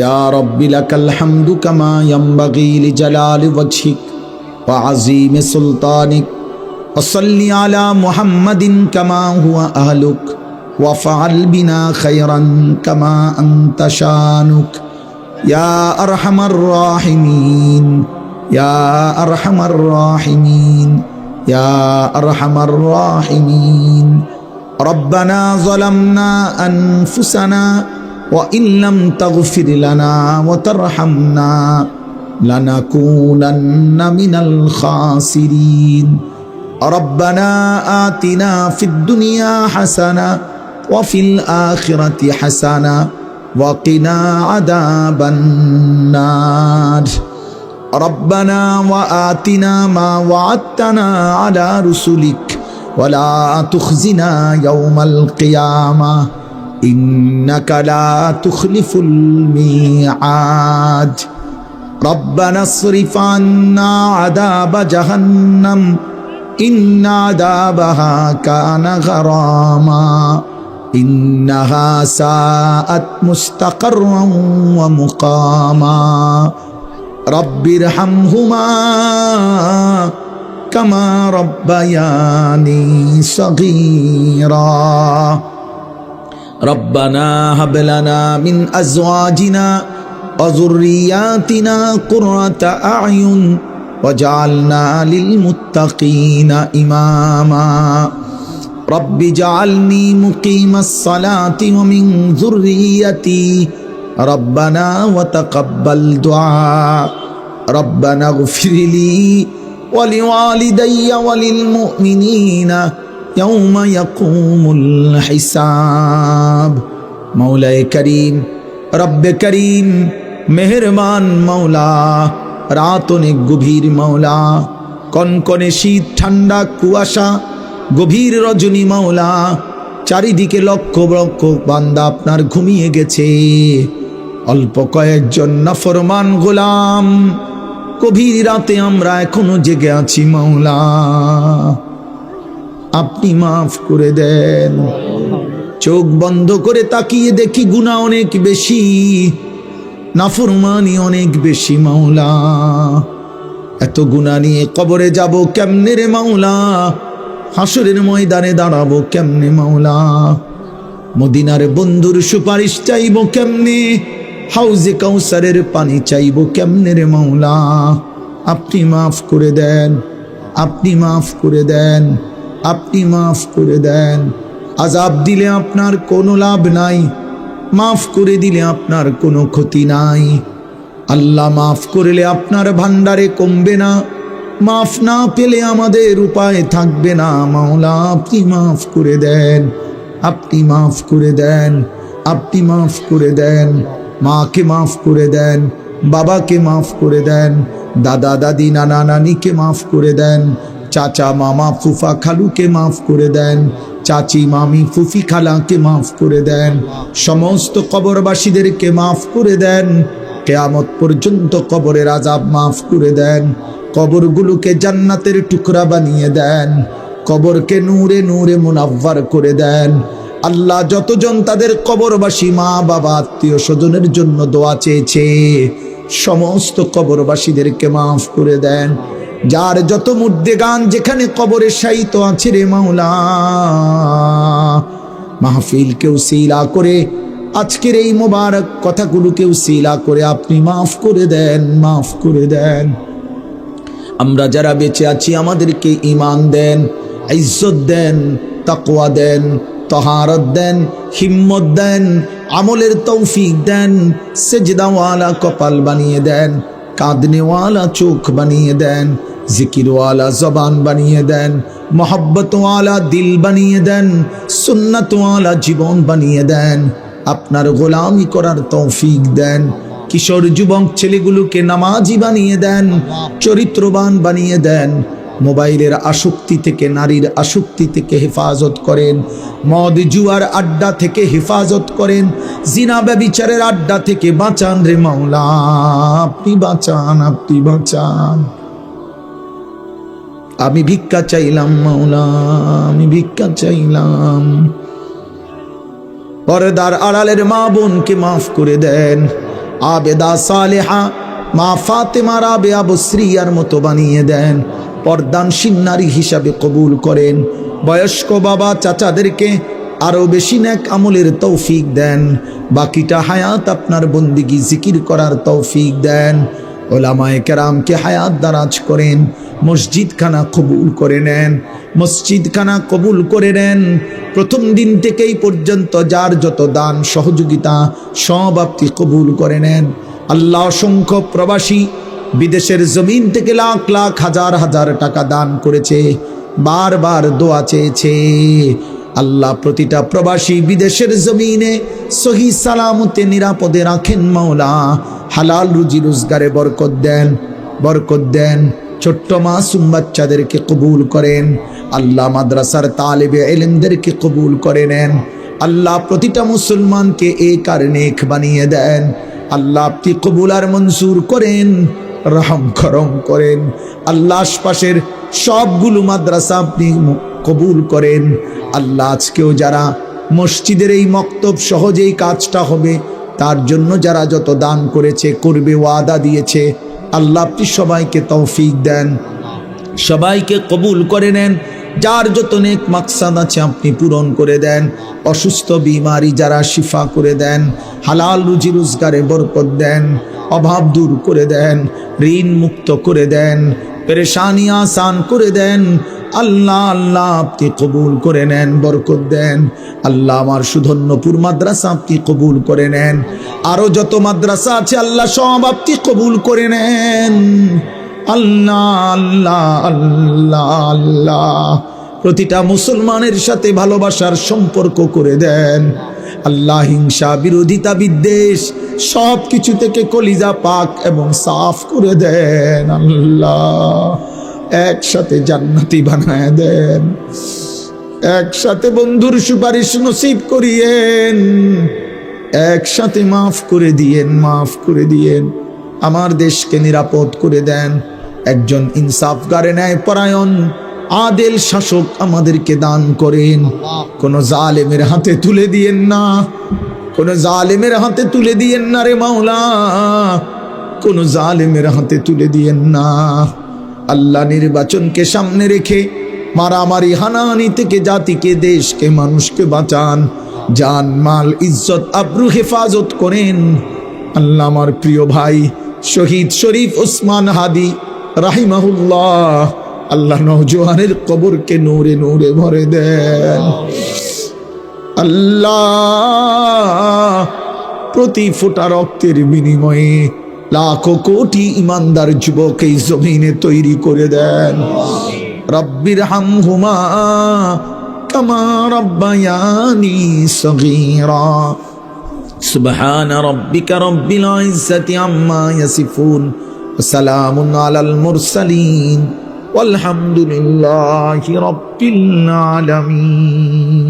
ইয়া রাব্বি লাকাল হামদু কামা ইয়ানবাগি লিজালালি ওয়াজহিক ওয়া আযীমি সুলতানিক ওয়া সাল্লি আলা মুহাম্মাদিন কামা হুয়া আহলুক ওয়া ফাআল বিনা খায়রান কামা আনতা শানুক ইয়া আরহামার রাহিমিন, ইয়া আরহামার রাহিমিন, ইয়া আরহামার রাহিমিন। রব্বানা যালামনা আনফুসানা ওয়া ইল্লাম তাগফির লানা ওয়া তারহামনা লানাকুনান্না মিনাল খাসিরিন। রব্বানা আতিনা ফিদ দুনিয়া হাসানা ওয়া ফিল আখিরাতি হাসানা وقنا عذاب النار ربنا وآتنا ما وعدتنا على رسلك ولا تخزنا يوم القيامة إنك لا تخلف الميعاد ربنا اصرف عنا عذاب جهنم إن عذابها كان غراما إنها ساءت مستقرا ومقاما رب ارحمهما كما ربياني صغيرا ربنا هب لنا من أزواجنا وذرياتنا قرة أعين وجعلنا للمتقين إماما رب اجعلني مقيم الصلاة ومن ذريتي ربنا وتقبل دعاء ربنا اغفر لي ولوالدي وللمؤمنين يوم يقوم الحساب مولاي كريم رب كريم মেহেরবান মওলা, রাত অনেক গভীর মওলা, কনকনে শীত, ঠান্ডা কুয়াশা, গভীর রজনী মাওলা, চারিদিকে লক্ষ লক্ষ বান্দা আপনার ঘুমিয়ে গেছে। অল্প কয়েকজন নাফরমান গোলাম, গভীর রাতে আমরা এখনো জেগে আছি মাওলা, আপনি মাফ করে দেন। চোখ বন্ধ করে তাকিয়ে দেখি গুনাহ অনেক বেশি, নাফরমানি অনেক বেশি মাওলা। এত গুনাহ নিয়ে কবরে যাব কেমনে রে মাওলা, হাসরের ময়দানে দাঁড়াবো কেমনে মাওলা, মদিনার বন্ধুর সুপারিশ চাইবো কেমনে, হাউজে কাউসারের পানি চাইবো কেমনে রে মাওলা। আপনি মাফ করে দেন, আপনি মাফ করে দেন। আপনি মাফ করে দেন। আযাব দিলে আপনার কোনো লাভ নাই, মাফ করে দিলে আপনার কোনো ক্ষতি নাই। আল্লাহ মাফ করলে আপনার ভান্ডারে কমবে না, মাফ না পেলে আমাদের উপায় থাকবে না। মাওলা আপনি মাফ করে দেন, আপনি মাফ করে দেন, আপনি মাফ করে দেন। মাকে মাফ করে দেন, বাবাকে মাফ করে দেন, দাদা দাদি নানা নানিকে মাফ করে দেন, চাচা মামা ফুফা খালুকে মাফ করে দেন, চাচি মামি ফুফি খালাকে মাফ করে দেন, সমস্ত কবরবাসীদেরকে মাফ করে দেন। কিয়ামত পর্যন্ত কবরের আযাব মাফ করে দেন, কবরগুলোকে জান্নাতের টুকরা বানিয়ে দেন, কবরকে নূরে নূরে মুনাవ్বার করে দেন। আল্লাহ যতজন তাদের কবরবাসী মা বাবা আত্মীয় স্বজনের জন্য দোয়া চেয়েছে, সমস্ত কবরবাসীদেরকে মাফ করে দেন। যার যত মুর্দেগান যেখানে কবরে শায়িত আছে রে মাওলা, মাহফিলকে উসিলা করে আজকের এই মোবারক কথাগুলোকে উসিলা করে আপনি মাফ করে দেন, মাফ করে দেন। আমরা যারা বেঁচে আছি আমাদেরকে ঈমান দেন, ইজ্জত দেন, তাকওয়া দেন, তহারত দেন, হিম্মত দেন, আমলের তৌফিক দেন, সেজদাওয়ালা কপাল বানিয়ে দেন, কাঁদনেওয়ালা চোখ বানিয়ে দেন, জিকিরওয়ালা জবান বানিয়ে দেন, মোহব্বতওয়ালা দিল বানিয়ে দেন, সুন্নতওয়ালা জীবন বানিয়ে দেন, আপনার গোলামি করার তৌফিক দেন। কিশোর যুবক ছেলেগুলোকে নামাজি বানিয়ে দেন, চরিত্রবান বানিয়ে দেন। মোবাইলের আসক্তি থেকে, নারীর আসক্তি থেকে হেফাজত করেন, মদ জুয়ার আড্ডা থেকে হেফাজত করেন, জিনা ব্যভিচারের আড্ডা থেকে বাঁচান রে মাওলা, আপনি বাঁচান, আপনি বাঁচান। আমি ভিক্ষা চাইলাম মাওলা, আমি ভিক্ষা চাইলাম। পর্দার আড়ালের মা বোনকে মাফ করে দেন, আবেদা সালেহা মা ফাতেমা রাবেয়া বসরিয়ার মতো বানিয়ে দেন, পর্দানশীল নারী হিসাবে কবুল করেন। বয়স্ক বাবা চাচাদেরকে আরো বেশি নেক আমলের তৌফিক দেন, বাকিটা হায়াত আপনার বন্দিগি জিকির করার তৌফিক দেন। ওলামায়ে কেরামকে হায়াত দারাজ করেন, মসজিদখানা কবুল করে নেন, মসজিদখানা কবুল করে নেন। প্রথম দিন থেকেই পর্যন্ত যার যত দান সহযোগিতা সব আপনি কবুল করে নেন। আল্লাহ অসংখ্য প্রবাসী বিদেশের জমিন থেকে লাখ লাখ হাজার হাজার টাকা দান করেছে, বারবার দোয়া চেয়েছে। আল্লাহ প্রতিটা প্রবাসী বিদেশের জমিনে সহি সালামতে নিরাপদে রাখেন মাওলা, হালাল রুজি রোজগারে বরকত দেন, বরকত দেন। ছোট্ট মাসুম বাচ্চাদেরকে কবুল করেন আল্লাহ, মাদ্রাসার তালেবে ইলমদেরকে কবুল করে নেন আল্লাহ, প্রতিটা মুসলমানকে এক আর নেক বানিয়ে দেন আল্লাহ। আপনি কবুল আর মঞ্জুর করেন, রহম করম করেন আল্লাহ। আশপাশের সবগুলো মাদ্রাসা আপনি কবুল করেন আল্লাহ। আজকেও যারা মসজিদের এই মক্তব সহজেই কাজটা হবে তার জন্য যারা যত দান করেছে, করবে, ওয়াদা দিয়েছে আল্লাহ, আপনি সবাইকে তৌফিক দেন, সবাইকে কবুল করে নেন। যার যত নেক মাকসাদ আছে আপনি পূরণ করে দেন। অসুস্থ বিমারি যারা শিফা করে দেন, হালাল রুজি রোজগারে বরকত দেন, অভাব দূর করে দেন, ঋণ মুক্ত করে দেন, পেরেশানি আসান করে দেন আল্লাহ। আল্লাহ আপনি কবুল করে নেন, বরকত দেন আল্লাহ। আমার সুধন্যপুর মাদ্রাসা আপনি কবুল করে নেন, আরো যত মাদ্রাসা আছে আল্লাহ সব আপনি কবুল করে নেন আল্লাহ। আল্লাহ আল্লাহ আল্লাহ প্রতিটা মুসলমানের সাথে ভালোবাসার সম্পর্ক করে দেন আল্লাহ। হিংসা, বিরোধিতা, বিদ্বেষ সব কিছু থেকে কলিজা পাক এবং সাফ করে দেন আল্লাহ। একসাথে জান্নাতি বানায় দেন, একসাথে বন্ধুর সুপারিশ নসিব করিয়েন, একসাথে মাফ করে দিয়েন, মাফ করে দিয়েন। আমার দেশকে নিরাপদ করে দেন। একজন ইনসাফগারে ন্যায় পরায়ণ আদেল শাসক আমাদেরকে দান করেন। কোন জালেমের হাতে তুলে দিয়েন না, কোন জালেমের হাতে তুলে দিয়েন না রে মাওলা, কোন জালেমের হাতে তুলে দিয়েন না আল্লাহ। নির্বাচনকে সামনে রেখে মারামারি হানাহানি থেকে জাতিকে, দেশকে, মানুষকে বাঁচান। জান মাল ইজ্জত আবরু হেফাজত করেন আল্লাহ। আমার প্রিয় ভাই শহীদ শরীফ ওসমান হাদি রাহিমাহুল্লাহ আল্লাহ নওজোয়ানের কবরকে নূরে নূরে ভরে দেন। আল্লাহ প্রতি ফোঁটা রক্তের বিনিময়ে লাখো কোটি ইমানদার যুবক এই জমিনে তৈরি করে দেন। রব্বির হামহুমা কামা রব্বায়ানি সগীরা। সুবহান রাব্বিকা রব্বিল ইজ্জাতি আম্মা ইয়াসিফুন ওয়া সালামুন আলাল মুরসালিন ওয়ালহামদুলিল্লাহি রাব্বিল আলামিন।